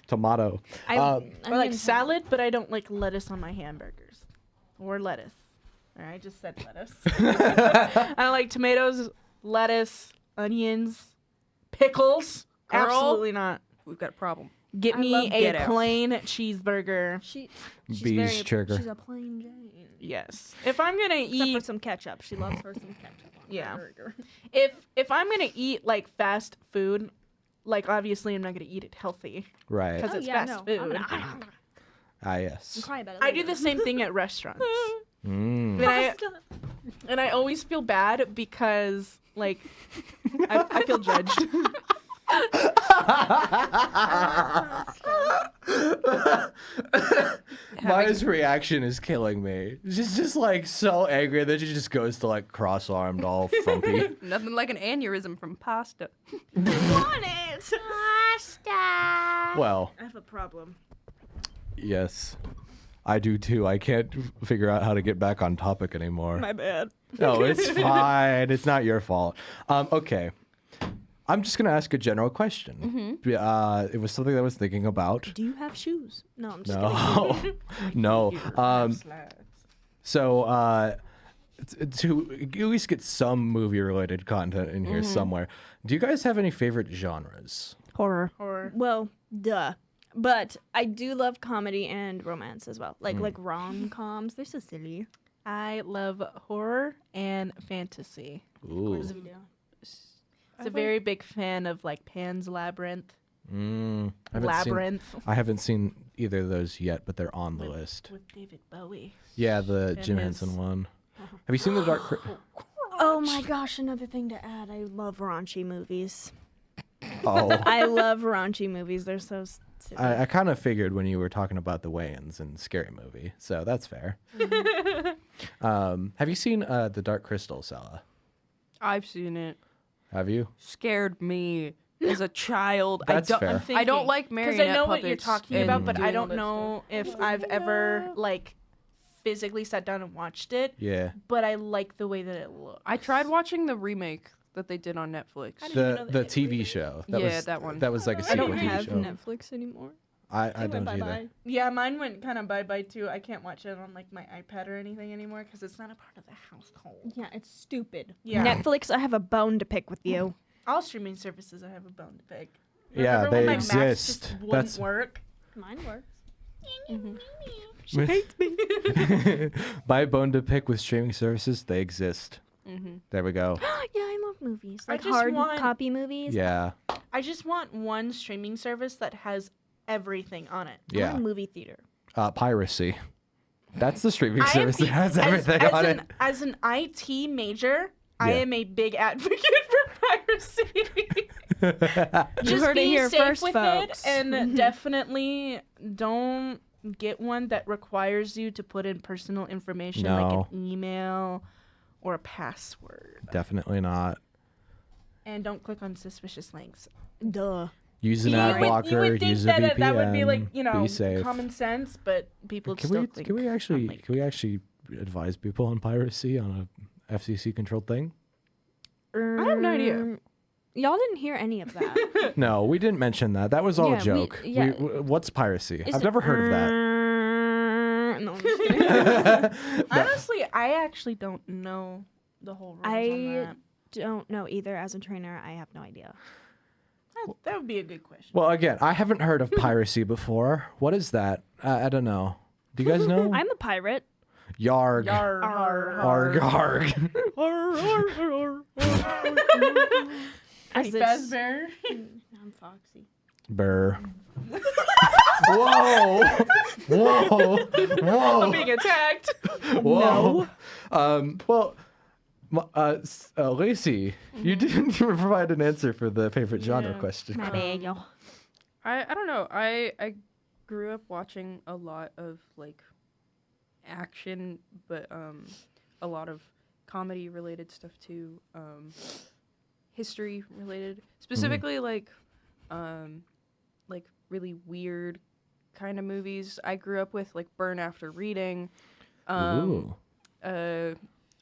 Tomato.
I
Or like salad, but I don't like lettuce on my hamburgers. Or lettuce. Or I just said lettuce. I don't like tomatoes, lettuce, onions, pickles.
Girl.
Absolutely not.
We've got a problem.
Get
I
me
love
a
Get Out.
plain cheeseburger.
She's
Bees chugger.
She's a plain Jane.
Yes. If I'm gonna
Except
eat,
for some ketchup. She loves her some ketchup. On
Yeah.
her burger.
if I'm gonna eat like fast food, like obviously I'm not gonna eat it healthy
Right.
because
Oh,
it's
yeah,
fast
no.
food.
Ah, yes.
I'm crying about it.
I do
later.
the same thing at restaurants.
Mm.
And I always feel bad because, like, I feel judged.
Miah's reaction is killing me. She's just like so angry that she just goes to like cross-armed, all frumpy.
Nothing like an aneurysm from pasta.
Want it? Pasta.
Well,
I have a problem.
yes, I do too. I can't figure out how to get back on topic anymore.
My bad.
No, it's fine. It's not your fault. Okay. I'm just going to ask a general question. It was something that I was thinking about.
Do you have shoes? No, I'm just kidding.
No. No. So, to at least get some movie-related content in here somewhere, do you guys have any favorite genres?
Horror.
Horror.
Well, duh. But I do love comedy and romance as well. Like rom-coms. They're so silly.
I love horror and fantasy.
Ooh.
It's a very big fan of like Pan's Labyrinth.
I haven't seen either of those yet, but they're on the list.
With David Bowie.
Yeah, the Jim
his-
Henson one. Have you seen the Dark?
Oh my gosh, another thing to add. I love raunchy movies.
Oh,
I love raunchy movies. They're so silly.
I kind of figured when you were talking about the Wayans and Scary Movie, so that's fair. Have you seen the Dark Crystal, Sella?
I've seen it.
Have you?
Scared me as a child.
That's
I don't,
fair.
I don't like
Because
marionette
I know what you're
puppets
talking
and
about, but I
doing
don't
that
know if I've ever like physically sat down and watched it.
Yeah.
But I like the way that it looks.
I tried watching the remake that they did on Netflix.
The TV show.
Yeah, that one.
That was like a
I
sequel
don't
TV
have
show.
Netflix anymore.
I
It
don't
went
either.
bye-bye.
Yeah, mine went kind of bye-bye too. I can't watch it on like my iPad or anything anymore because it's not a part of the household.
Yeah, it's stupid.
Yeah.
Netflix, I have a bone to pick with you.
All streaming services, I have a bone to pick.
Yeah,
Remember
they
when my Max
exist.
just wouldn't
That's
work.
Mine works.
She hates me. Buy bone to pick with streaming services. They exist. There we go.
Yeah, I love movies.
I
Like
just
hard
want-
copy movies.
Yeah.
I just want one streaming service that has everything on it.
I want
Yeah.
a movie theater.
Piracy. That's the streaming
I am
service that has
as-
everything
as
on
an,
it.
As an IT major, I
Yeah.
am a big advocate for piracy. Just
heard it
be
here
safe
first,
with
folks.
it, and definitely don't get one that requires you to put in personal information like
No.
an email or a password.
Definitely not.
And don't click on suspicious links.
Duh.
Use an
You
ad
would
blocker.
think
Use a
that
VPN.
that would be like,
be safe.
common sense, but people
Can
still
we
think.
can we actually
like-
can we actually advise people on piracy on a FCC controlled thing?
I have no idea.
Y'all didn't hear any of that.
No, we didn't mention that. That was all
Yeah,
a joke.
yeah.
What's piracy?
Is
I've
it-
never heard of that.
No, I'm just kidding.
Honestly, I actually don't know the whole rules on
I
that.
don't know either. As a trainer, I have no idea.
That would be a good question.
Well, again, I haven't heard of piracy before. What is that? I don't know. Do you guys know?
I'm a pirate.
Yarg.
Yar,
Arg, arg.
As
Pretty
it's-
Fazbear.
I'm Foxy.
Burr. Whoa! Whoa! Whoa!
Being attacked.
Whoa! Well, Lacey, you didn't even provide an answer for the favorite genre
Yeah.
question.
My bad, y'all.
I don't know. I grew up watching a lot of like action, but a lot of comedy related stuff too. History related, specifically like really weird kind of movies. I grew up with like Burn After Reading,
Ooh.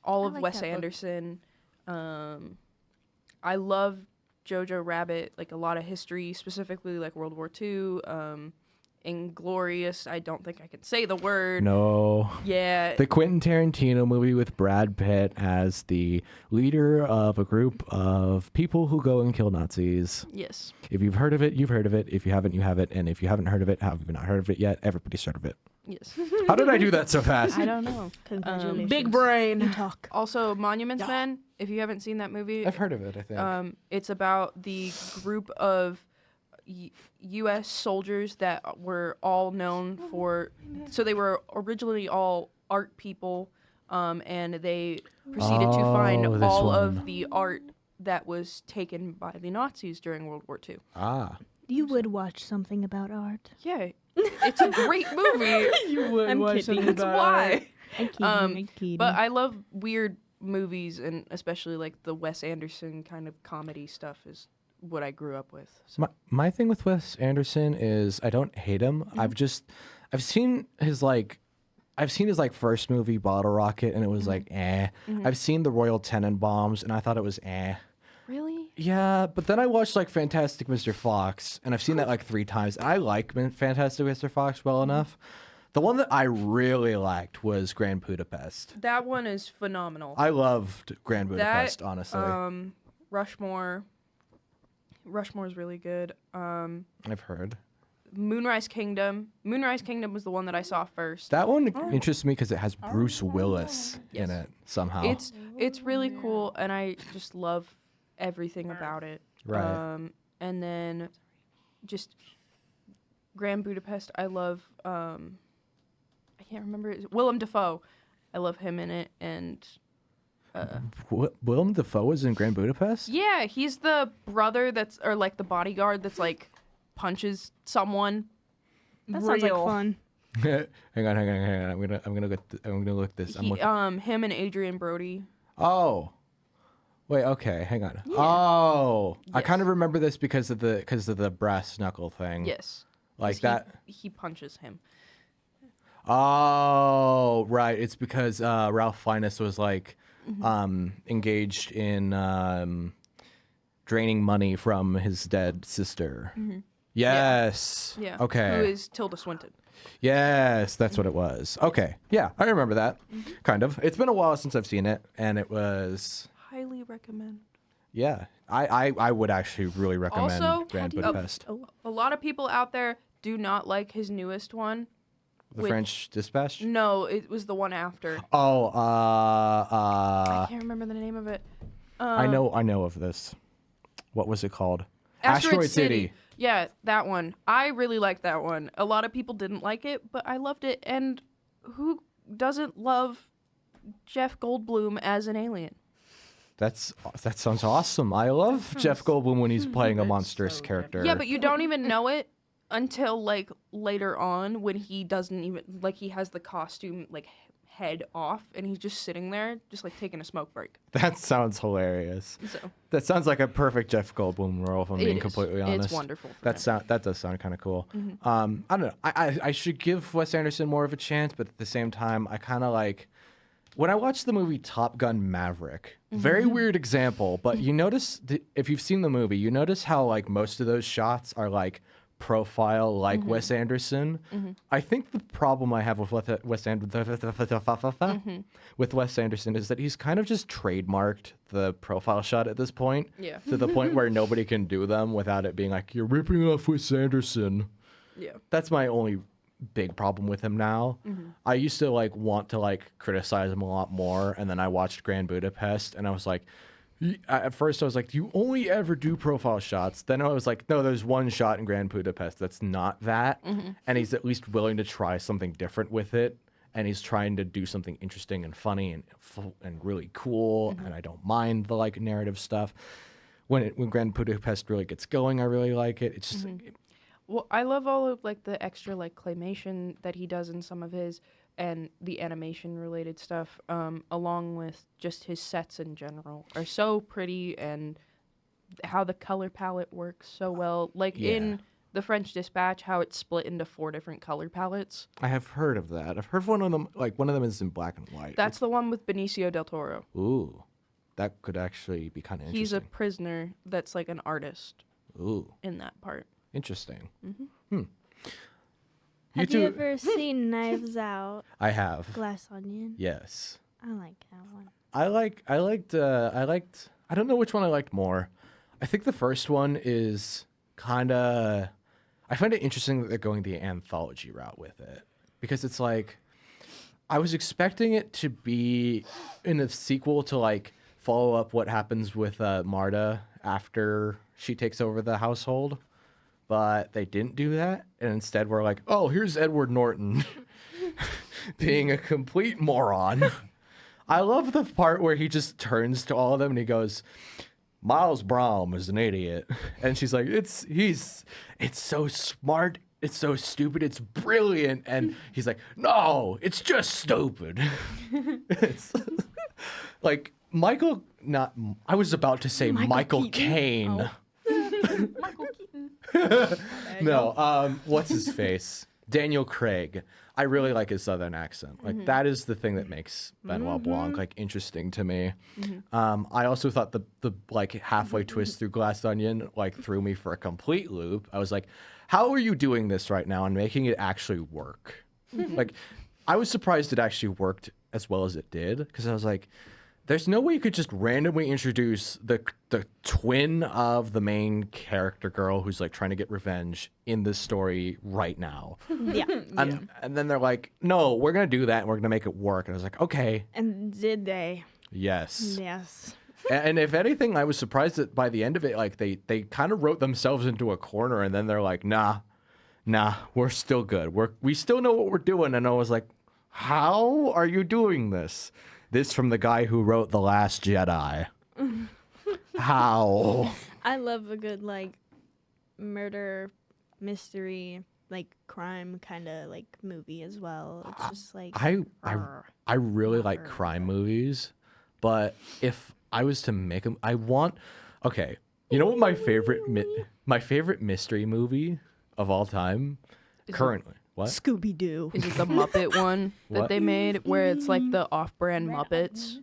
all of
like
Wes
that book.
Anderson. I love Jojo Rabbit, like a lot of history, specifically like World War II. Inglorious. I don't think I can say the word.
No.
Yeah.
The Quentin Tarantino movie with Brad Pitt as the leader of a group of people who go and kill Nazis.
Yes.
If you've heard of it, you've heard of it. If you haven't, you haven't. And if you haven't heard of it, have you not heard of it yet? Everybody's heard of it.
Yes.
How did I do that so fast?
I don't know.
Congratulations.
Big brain.
You talk.
Also, Monuments Men. If you haven't seen that movie,
I've heard of it, I think.
it's about the group of U.S. soldiers that were all known for. So they were originally all art people, and they proceeded to find
this
all
one.
of the art that was taken by the Nazis during World War II.
Ah.
You would watch something about art.
Yeah, it's a great movie.
You would
I'm
watch
kidding.
something
That's
about
why.
it.
I'm kidding.
Um,
I'm kidding.
But I love weird movies, and especially like the Wes Anderson kind of comedy stuff is what I grew up with. So.
My thing with Wes Anderson is I don't hate him. I've seen his like first movie Bottle Rocket and it was like eh. I've seen the Royal Tenenbaums and I thought it was eh.
Really?
Yeah, but then I watched like Fantastic Mr. Fox and I've seen that like 3 times. And I like Fantastic Mr. Fox well enough. The one that I really liked was Grand Budapest.
That one is phenomenal.
I loved Grand Budapest, honestly.
Rushmore's really good.
I've heard.
Moonrise Kingdom. Moonrise Kingdom was the one that I saw first.
That one interests me because it has Bruce Willis in
Yes.
it somehow.
It's really cool, and I just love everything about it.
Right.
And then just Grand Budapest. I love. I can't remember Willem Dafoe. I love him in it, and
Willem Dafoe was in Grand Budapest?
yeah, he's the brother or like the bodyguard that's like punches someone.
that sounds like
Real.
fun.
hang on. I'm gonna look this. I'm looking.
Him and Adrian Brody.
Oh, wait. Okay, hang on. Oh, I kind of remember this because of the brass knuckle thing.
Yes.
like
'Cause
that.
He punches him.
Oh, right. It's because Ralph Fiennes was like engaged in draining money from his dead sister. Yes.
Yeah.
Okay.
Who is Tilda Swinton?
Yes, that's what it was. Okay. Yeah, I remember that. Kind of. It's been a while since I've seen it, and it was.
Highly recommend.
Yeah, I would actually really recommend
Also,
Grand Budapest.
A lot of people out there do not like his newest one.
The French Dispatch.
No, it was the one after.
Oh,
I can't remember the name of it.
I know of this. What was it called?
Asteroid City. Yeah, that one. I really liked that one. A lot of people didn't like it, but I loved it. And who doesn't love Jeff Goldblum as an alien?
That sounds awesome. I love Jeff Goldblum when he's playing a monstrous character.
Yeah, but you don't even know it until like later on when he doesn't even like he has the costume like head off and he's just sitting there just like taking a smoke break.
That sounds hilarious.
So
That sounds like a perfect Jeff Goldblum role, if I'm being completely honest.
It's wonderful. For
That does sound kind of cool. I don't know. I should give Wes Anderson more of a chance, but at the same time, I kind of like when I watched the movie Top Gun Maverick. Very weird example, but you notice if you've seen the movie, you notice how like most of those shots are like profile like Wes Anderson. I think the problem I have with Wes Anderson is that he's kind of just trademarked the profile shot at this point.
Yeah.
To the point where nobody can do them without it being like you're ripping off Wes Anderson.
Yeah.
That's my only big problem with him now. I used to like want to like criticize him a lot more, and then I watched Grand Budapest and I was like at first I was like, do you only ever do profile shots? Then I was like, no, there's one shot in Grand Budapest that's not that. And he's at least willing to try something different with it. And he's trying to do something interesting and funny and really cool. And I don't mind the like narrative stuff. When Grand Budapest really gets going, I really like it. It's just
Well, I love all of like the extra like claymation that he does in some of his and the animation related stuff, along with just his sets in general are so pretty and how the color palette works so well. Like in the French Dispatch, how it's split into 4 different color palettes.
I have heard of that. I've heard one of them is in black and white.
That's the one with Benicio del Toro.
Ooh, that could actually be kind of interesting.
He's a prisoner that's like an artist
Ooh,
in that part.
interesting.
Have you ever seen Knives Out?
I have.
Glass Onion?
Yes.
I like that one.
I liked I don't know which one I liked more. I think the first one is kind of I find it interesting that they're going the anthology route with it because it's like I was expecting it to be in a sequel to like follow up what happens with Marta after she takes over the household, but they didn't do that, and instead we're like, oh, here's Edward Norton being a complete moron. I love the part where he just turns to all of them and he goes, Miles Brown is an idiot. And she's like, it's so smart. It's so stupid. It's brilliant. And he's like, no, it's just stupid. It's like I was about to say Michael Caine.
Michael Keaton.
No, what's his face? Daniel Craig. I really like his southern accent. Like that is the thing that makes Benoit Blanc like interesting to me. I also thought the like halfway twist through Glass Onion like threw me for a complete loop. I was like, how are you doing this right now and making it actually work? Like I was surprised it actually worked as well as it did because I was like, there's no way you could just randomly introduce the twin of the main character girl who's like trying to get revenge in this story right now.
Yeah.
And then they're like, no, we're going to do that and we're going to make it work. And I was like, okay.
And did they?
Yes.
Yes.
And if anything, I was surprised that by the end of it, like they kind of wrote themselves into a corner and then they're like, nah, we're still good. We still know what we're doing. And I was like, how are you doing this? This from the guy who wrote The Last Jedi. How?
I love a good like murder mystery like crime kind of like movie as well. It's just like
I really like crime movies, but if I was to make them, okay. You know what my favorite mystery movie of all time currently? What?
Scooby Doo.
Is it the Muppet one that
What?
they made where it's like the off-brand Muppets?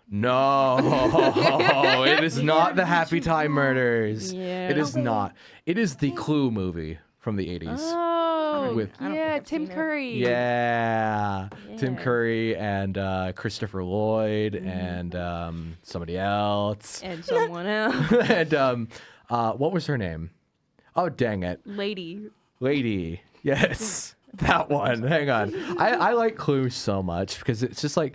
No, it is not the Happy Time Murders.
Yeah.
It is not. It is the Clue movie from the 80s.
Oh,
With-
yeah, Tim Curry.
Yeah. Tim
Yeah.
Curry and Christopher Lloyd and somebody else.
And someone else.
And what was her name? Oh, dang it.
Lady.
Yes, that one. Hang on. I like Clue so much because it's just like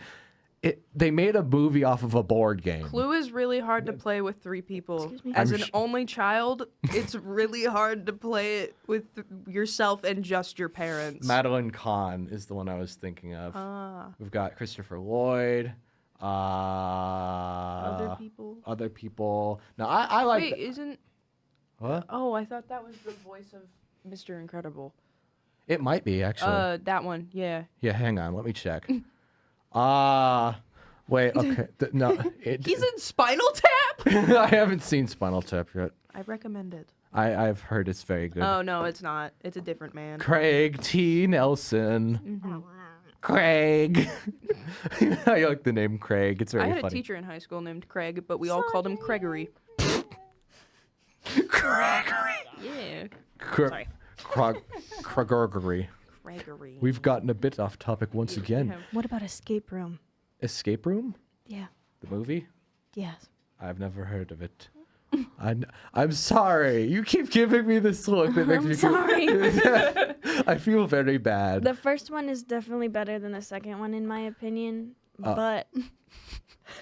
they made a movie off of a board game.
Clue is really hard to play with 3 people. As an only child, it's really hard to play it with yourself and just your parents.
Madeline Kahn is the one I was thinking of. We've got Christopher Lloyd.
Other
people. No, I like.
Wait, isn't...
What?
Oh, I thought that was the voice of Mr. Incredible.
It might be actually.
That one, yeah.
Yeah, hang on. Let me check. Wait. Okay. No.
He's in Spinal Tap?
I haven't seen Spinal Tap yet.
I recommend it.
I've heard it's very good.
Oh, no, it's not. It's a different man.
Craig T. Nelson. Craig. I like the name Craig. It's very
I had
funny.
a teacher in high school named Craig, but we all called him Craigery.
Gregory.
Yeah.
Sorry. Gregory.
Craigery.
We've gotten a bit off topic once again.
What about Escape Room?
Escape Room?
Yeah.
The movie?
Yes.
I've never heard of it. I'm sorry. You keep giving me this look that makes me
sorry.
I feel very bad.
The first one is definitely better than the second one in my opinion, but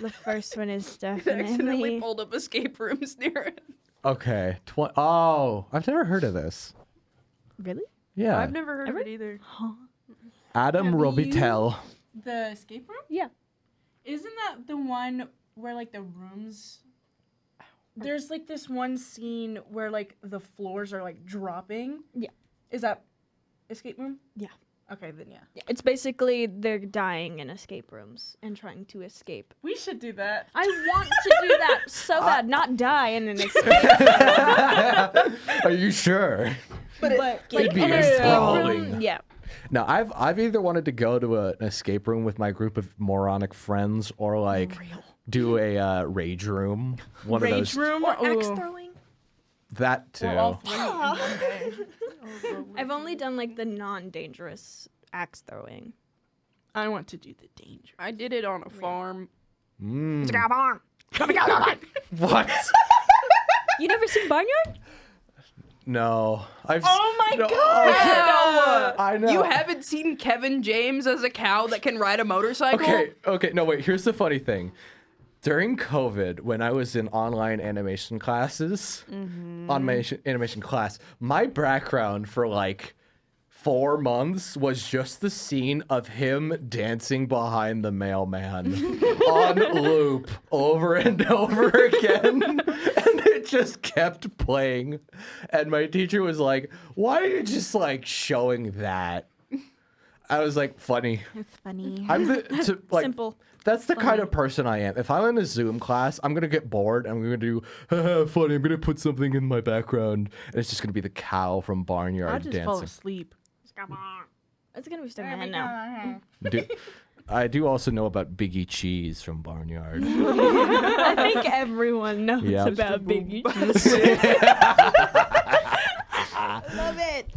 the first one is
I accidentally
definitely
pulled up escape rooms near it.
Okay. I've never heard of this.
Really?
Yeah.
I've never heard of it either.
Adam Robitel.
The escape room?
Yeah.
Isn't that the one where like the rooms? There's like this one scene where like the floors are like dropping.
Yeah.
Is that escape room?
Yeah.
Okay, then yeah.
Yeah, it's basically they're dying in escape rooms and trying to escape.
We should do that.
I want to do that so bad, not die in an escape
Are you sure?
but
It'd be
in an escape
enthralling.
room. Yeah.
No, I've either wanted to go to an escape room with my group of moronic friends or like do a rage room. One of those.
room
Or axe
Ooh.
throwing.
That too.
Or all three in one day.
I've only done like the non-dangerous axe throwing.
I want to do the danger.
I did it on a farm.
What?
You never seen Barnyard?
No.
Oh my
no,
God!
okay. I know.
You haven't seen Kevin James as a cow that can ride a motorcycle?
Okay. No, wait. Here's the funny thing. During COVID, when I was in online animation classes, on my animation class, my background for like 4 months was just the scene of him dancing behind the mailman on loop over and over again. And it just kept playing. And my teacher was like, why are you just like showing that? I was like, funny.
It's funny.
Simple. That's the kind of person I am. If I'm in a Zoom class, I'm going to get bored and I'm going to do, funny, I'm going to put something in my background. And it's just going to be the cow from Barnyard
I just
dancing.
fall asleep.
It's gonna be so bad now.
I do also know about Biggie Cheese from Barnyard.
I think everyone knows
Yep.
about Biggie. Love it.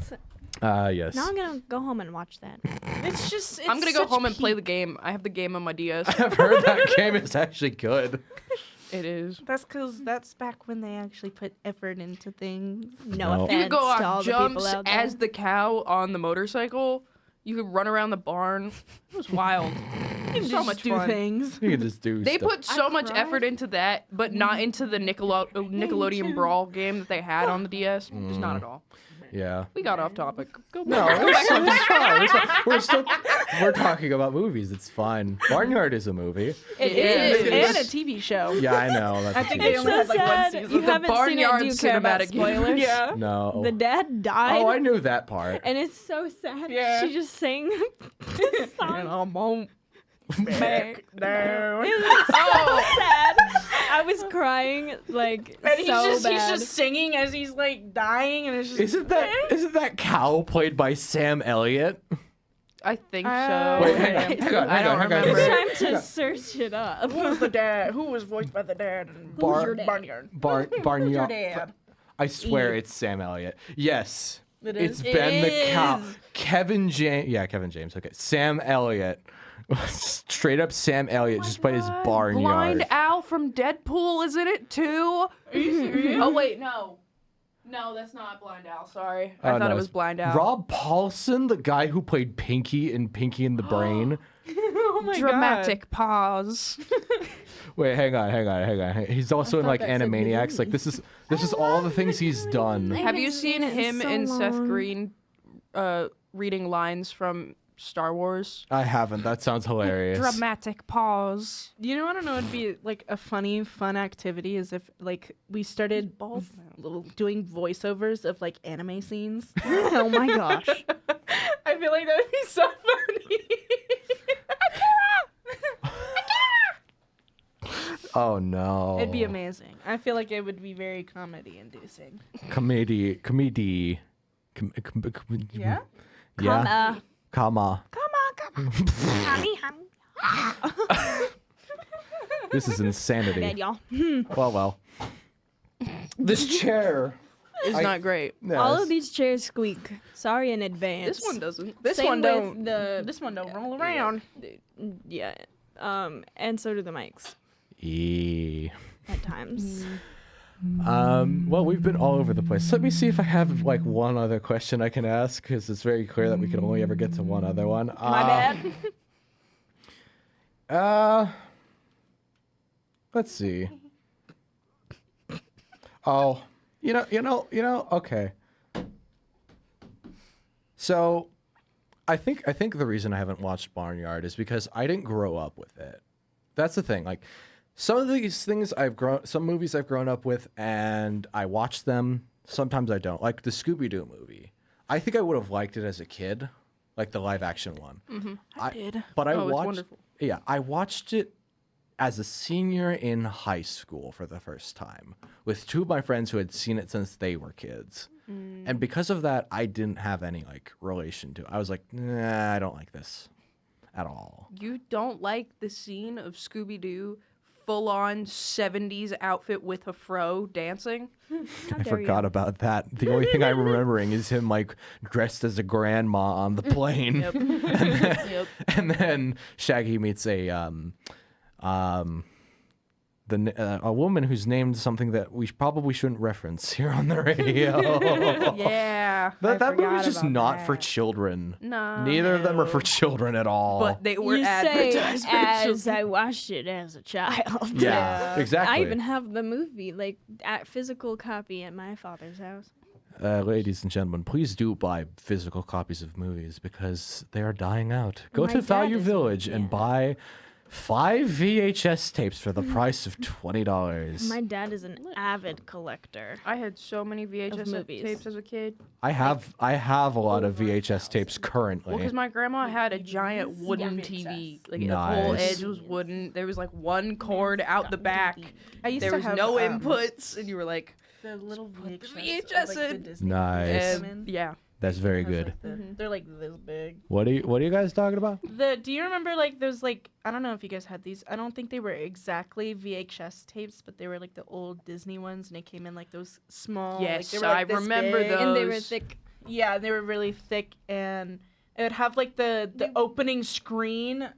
Yes.
Now I'm gonna go home and watch that.
It's just.
I'm gonna go home and play the game. I have the game on my DS.
I've heard that game is actually good.
It is.
That's because that's back when they actually put effort into things.
No
No.
offense
You could go
to all
off
the people
jumps
out there.
as the cow on the motorcycle. You could run around the barn. It was wild. So much
do
fun.
things.
You can just do
They
stuff.
put so much effort into that, but not into the Nickelodeon Brawl game that they had on the DS. Just not at all.
Yeah.
We got off topic. Go
No,
back.
it's fine. It's fine. We're talking about movies. It's fine. Barnyard is a movie.
It
is.
and a TV show.
Yeah, I know. That's
I
a
think
TV
they
show.
only had like one season.
You
The
haven't
Barnyard
seen it. Do you care about
cinematic universe.
spoilers?
Yeah.
No.
The dad died.
Oh, I knew that part.
And it's so sad.
Yeah.
She just sang this song.
And I'm home. Back down.
It was so sad. I was crying like
And he's
so
just
bad.
he's just singing as he's like dying, and it's just
Isn't that cow played by Sam Elliott?
I think so.
Wait, hang on.
I don't remember.
It's time to search it up.
who was the dad? Who was voiced by the dad? In Barnyard.
Barnyard.
dad?
I swear it's Sam Elliott. Yes.
It
It's
is.
Ben the cow.
is.
Kevin James. Yeah, Kevin James. Okay. Sam Elliott. Straight up Sam Elliott just played his Barnyard.
Blind Al from Deadpool is in it too. Oh wait, no. No, that's not Blind Al. Sorry. I thought
no,
it was
it's
Blind Al.
Rob Paulson, the guy who played Pinky in Pinky and the Brain.
Oh my
Dramatic pause.
Wait, hang on. He's also in like
that said
Animaniacs. Like this is all the things he's done.
Have you seen him
so
and Seth
long.
Green reading lines from Star Wars?
I haven't. That sounds hilarious.
Dramatic pause.
You know what I know would be like a funny, fun activity is if like we started doing voiceovers of like anime scenes.
Oh my gosh.
I feel like that would be so funny.
Oh no.
It'd be amazing. I feel like it would be very comedy-inducing.
Comedy.
Yeah?
Yeah. Comma.
Honey,
This is insanity.
bad, y'all.
Well. This chair.
It's not great.
All of these chairs squeak. Sorry in advance.
This one doesn't.
This
Same
one
with
don't.
The,
This one don't roll around.
yeah. And so do the mics at times.
Well, we've been all over the place. Let me see if I have like one other question I can ask, because it's very clear that we can only ever get to one other one.
My bad.
Let's see. Oh, you know. Okay. So, I think the reason I haven't watched Barnyard is because I didn't grow up with it. That's the thing. Like, some movies I've grown up with, and I watch them. Sometimes I don't. Like the Scooby-Doo movie. I think I would have liked it as a kid, like the live action one.
Mm-hmm. I did.
But I
Oh, it's
watched.
wonderful.
Yeah, I watched it as a senior in high school for the first time with two of my friends who had seen it since they were kids. And because of that, I didn't have any like relation to it. I was like, nah, I don't like this at all.
You don't like the scene of Scooby-Doo full-on 70s outfit with a fro dancing?
I forgot about that. The only thing I'm remembering is him like dressed as a grandma on the plane.
Yep. Yep.
And then Shaggy meets a woman who's named something that we probably shouldn't reference here on the radio.
Yeah.
That movie's just not for children.
No.
Neither of them are for children at all.
But they were
You say
advertised for
as
children.
I watched it as a child.
yeah, exactly.
I even have the movie, like, at physical copy at my father's house.
ladies and gentlemen, please do buy physical copies of movies because they are dying out. Go
My
to
dad
Value
is-
Village and buy 5 VHS tapes for the price of $20.
My dad is an avid collector.
I had so many VHS
movies.
tapes as a kid.
I have a lot of VHS tapes
Well,
currently.
because my grandma had a giant wooden TV. Like the whole
Nice.
edge was wooden. There was like one cord out the back.
I used
There
to
was
have
no inputs, and you were like,
the little VHS,
VHS
of, like, the
in.
Disney
Nice.
movies.
yeah.
That's very
Has,
good.
like, the- They're like this big.
What are you guys talking about?
Do you remember like those like I don't know if you guys had these. I don't think they were exactly VHS tapes, but they were like the old Disney ones, and it came in like those small.
Yes,
like, they were, like,
I
this
remember
big.
those.
And they were thick.
Yeah, they were really thick, and it would have like the opening screen,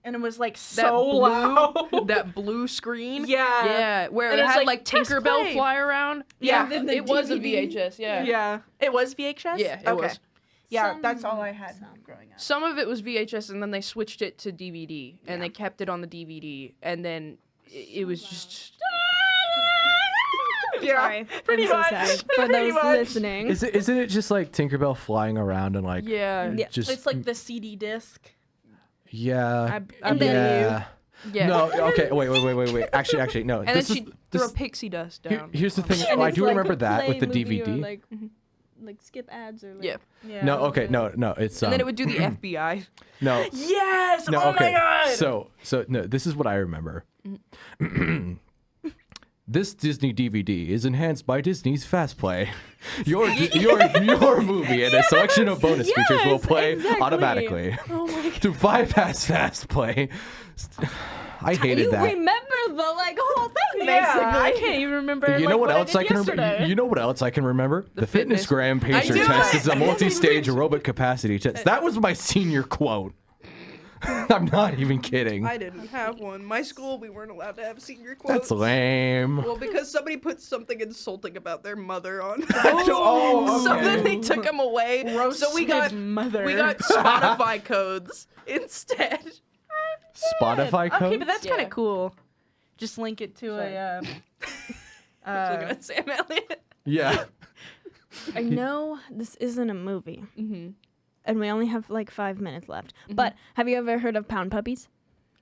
and it was like so loud.
that blue screen.
Yeah.
Yeah, where
And
it
it was
had
like,
like
press
Tinkerbell
play.
fly around.
Yeah.
And then the
it was a
DVD.
VHS. Yeah.
Yeah, it was VHS.
Yeah, it
okay.
was.
Yeah, that's all I had
Some.
growing up.
Some of it was VHS, and then they switched it to DVD, and they kept it on the DVD, and then it was just.
Yeah,
Sorry,
pretty
I'm so
much.
sorry for
Pretty
those
much.
listening.
Isn't it just like Tinkerbell flying around and like
Yeah.
Yeah.
just
It's like the CD disc.
yeah
And then
yeah.
Yeah.
No, okay, wait. Actually, no.
And then
this is
she
this,
threw a pixie dust
here-
down.
here's the thing.
And
I
it's
do
like
remember
a
that with the
play movie or,
DVD.
like skip ads or like.
Yeah.
Yeah.
No, okay, no. It's
And then it would do the FBI.
no.
Yes.
No,
oh
okay.
my god.
So no, this is what I remember. This Disney DVD is enhanced by Disney's Fast Play. Your movie and a selection of bonus features will
Yes,
play
exactly.
automatically.
Oh my god.
To bypass Fast Play. I hated
You
that.
remember the like whole thing
yeah,
basically.
I can't even remember.
You know what else I
did
can
yesterday.
remember? You know what else I can remember? The Fitness
fitness.
Gram Pacer
knew
Test
it!
is a multi-stage aerobic capacity test. That was my senior quote. I'm not even kidding.
I didn't have one. My school, we weren't allowed to have senior quotes.
That's lame.
Well, because somebody put something insulting about their mother on.
Oh,
So
okay.
then they took them away. So we got
mother.
Spotify codes instead.
Spotify codes?
Okay, but that's kind
Yeah.
of cool. Just link it to a.
Looking at Sam Elliott.
Yeah.
I know this isn't a movie,
Mm-hmm.
and we only have like 5 minutes left. But have you ever heard of Pound Puppies?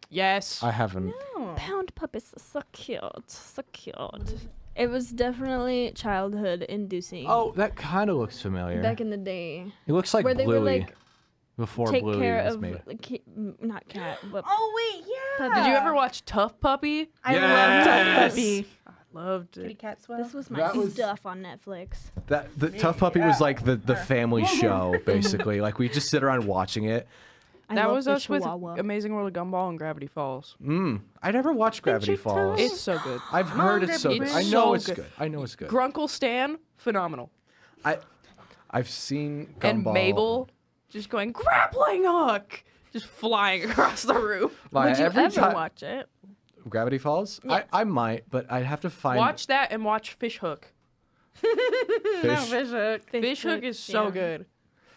Yes.
I haven't.
Pound Puppies are so cute, so cute. It was definitely childhood inducing.
Oh, that kind of looks familiar.
back in the day,
It looks like
where they were
Bluey
like
before
take
Bluey
care
was
of
made.
not cat, but
Oh wait, yeah.
Puppy.
Did you ever watch Tough Puppy?
I
Yes!
love Tough Puppy.
Loved
Kitty
it.
cat swell.
this was my
That was-
stuff on Netflix.
That the Tough Puppy was like the family show basically. Like we just sit around watching it.
I
That
love
was
the
us with
Chihuahua.
Amazing World of Gumball and Gravity Falls.
I never watched Gravity Falls.
It's so good.
I've heard it's so good.
It's
I know
so
it's
good.
good. I know it's good.
Grunkle Stan, phenomenal.
I've seen
And
Gumball.
Mabel just going grappling hook, just flying across the room.
Like,
Would you
every
ever
time-
watch it?
Gravity Falls? I might, but I'd have to find
Watch that and watch Fish Hook.
fish.
Fish Hook is so
yeah.
good.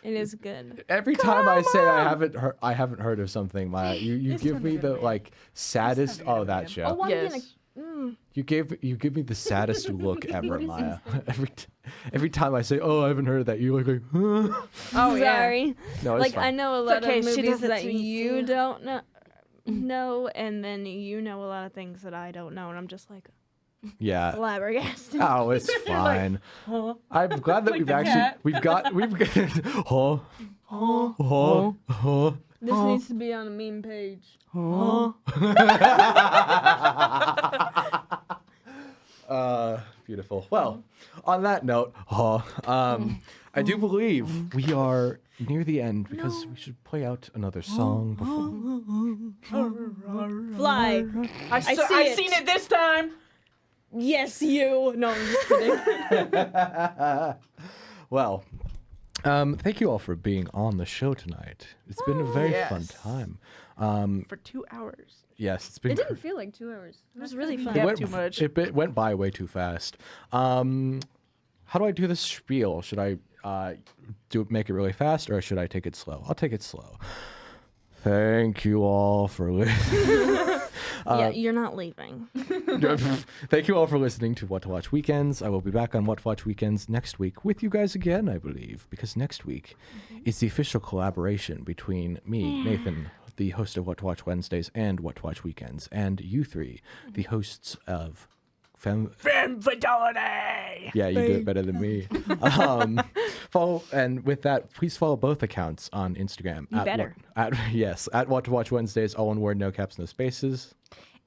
It is good.
Every time I say I haven't heard of something, Miah, you give me the like saddest. Oh, that show.
Oh, I'm
Yes.
You give me the saddest look ever, Miah. Every time I say, "Oh, I haven't heard of that," you look like, huh?
Oh, sorry.
No, it's
Like
fine.
I know a lot
okay,
of
she
movies
does it
that
to me
you
too.
don't know, and then you know a lot of things that I don't know, and I'm just like
Yeah.
flabbergasted.
Oh, it's fine. I'm glad that we've got huh, huh.
This needs to be on a meme page.
Beautiful. Well, on that note, I do believe we are near the end because we should play out another song before.
Fly.
I
see it.
seen it this time.
Yes, you. No, I'm just kidding.
Well, thank you all for being on the show tonight. It's been a very fun
yes.
time.
For 2 hours.
Yes, it's been.
It didn't feel like 2 hours. It was really fun.
Yeah.
went,
too much.
It went by way too fast. How do I do this spiel? Should I make it really fast or should I take it slow? I'll take it slow. Thank you all for listening.
Yeah, you're not leaving.
Thank you all for listening to What to Watch Weekends. I will be back on What to Watch Weekends next week with you guys again, I believe, because next week is the official collaboration between me, Nathan, the host of What to Watch Wednesdays and What to Watch Weekends, and you three, the hosts of Femme Fatality. Yeah, you do it better than me. Follow, and with that, please follow both accounts on Instagram.
You better.
At What to Watch Wednesdays, all one word, no caps, no spaces.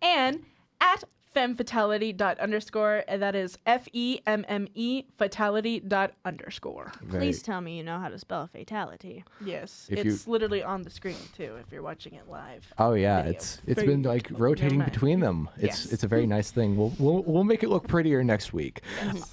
And at femmefatality._, and that is FEMME fatality._.
Please tell me you know how to spell fatality.
Yes,
If
it's literally on the screen too if you're watching it live.
Oh yeah,
video.
it's been like rotating
nice.
between them.
Yes.
It's a very nice thing. We'll make it look prettier next week.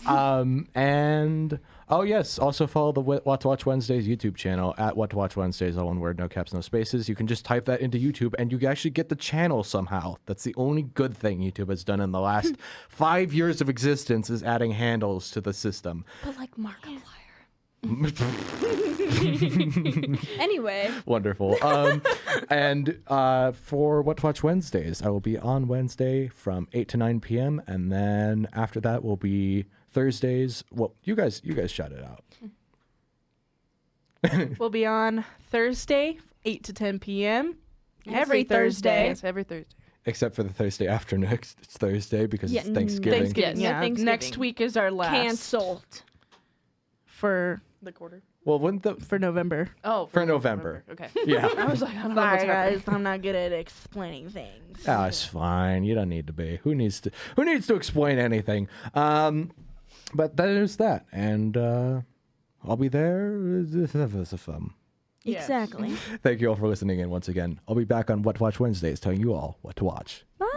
And oh yes, also follow the What to Watch Wednesdays YouTube channel at What to Watch Wednesdays, all one word, no caps, no spaces. You can just type that into YouTube and you can actually get the channel somehow. That's the only good thing YouTube has done in the last 5 years of existence is adding handles to the system.
But like Markiplier. Anyway.
Wonderful. And for What to Watch Wednesdays, I will be on Wednesday from 8 to 9 p.m. And then after that will be Thursdays. Well, you guys shout it out.
We'll be on Thursday, 8 to 10 p.m.
Every Thursday.
Yes, every Thursday.
Except for the Thursday after next Thursday because
Yeah,
it's Thanksgiving.
Thanksgiving.
Yes,
Yeah.
Thanksgiving.
Next week is our last
Cancelled.
for
The quarter.
Well, wouldn't the
November.
Oh,
for November?
Okay.
Yeah.
I was like, I don't know what's
Sorry
happening.
guys, I'm not good at explaining things.
Oh, it's fine. You don't need to be. Who needs to explain anything? But that is that, and I'll be there.
Exactly.
Thank you all for listening in once again. I'll be back on What to Watch Wednesdays, telling you all what to watch.
Bye.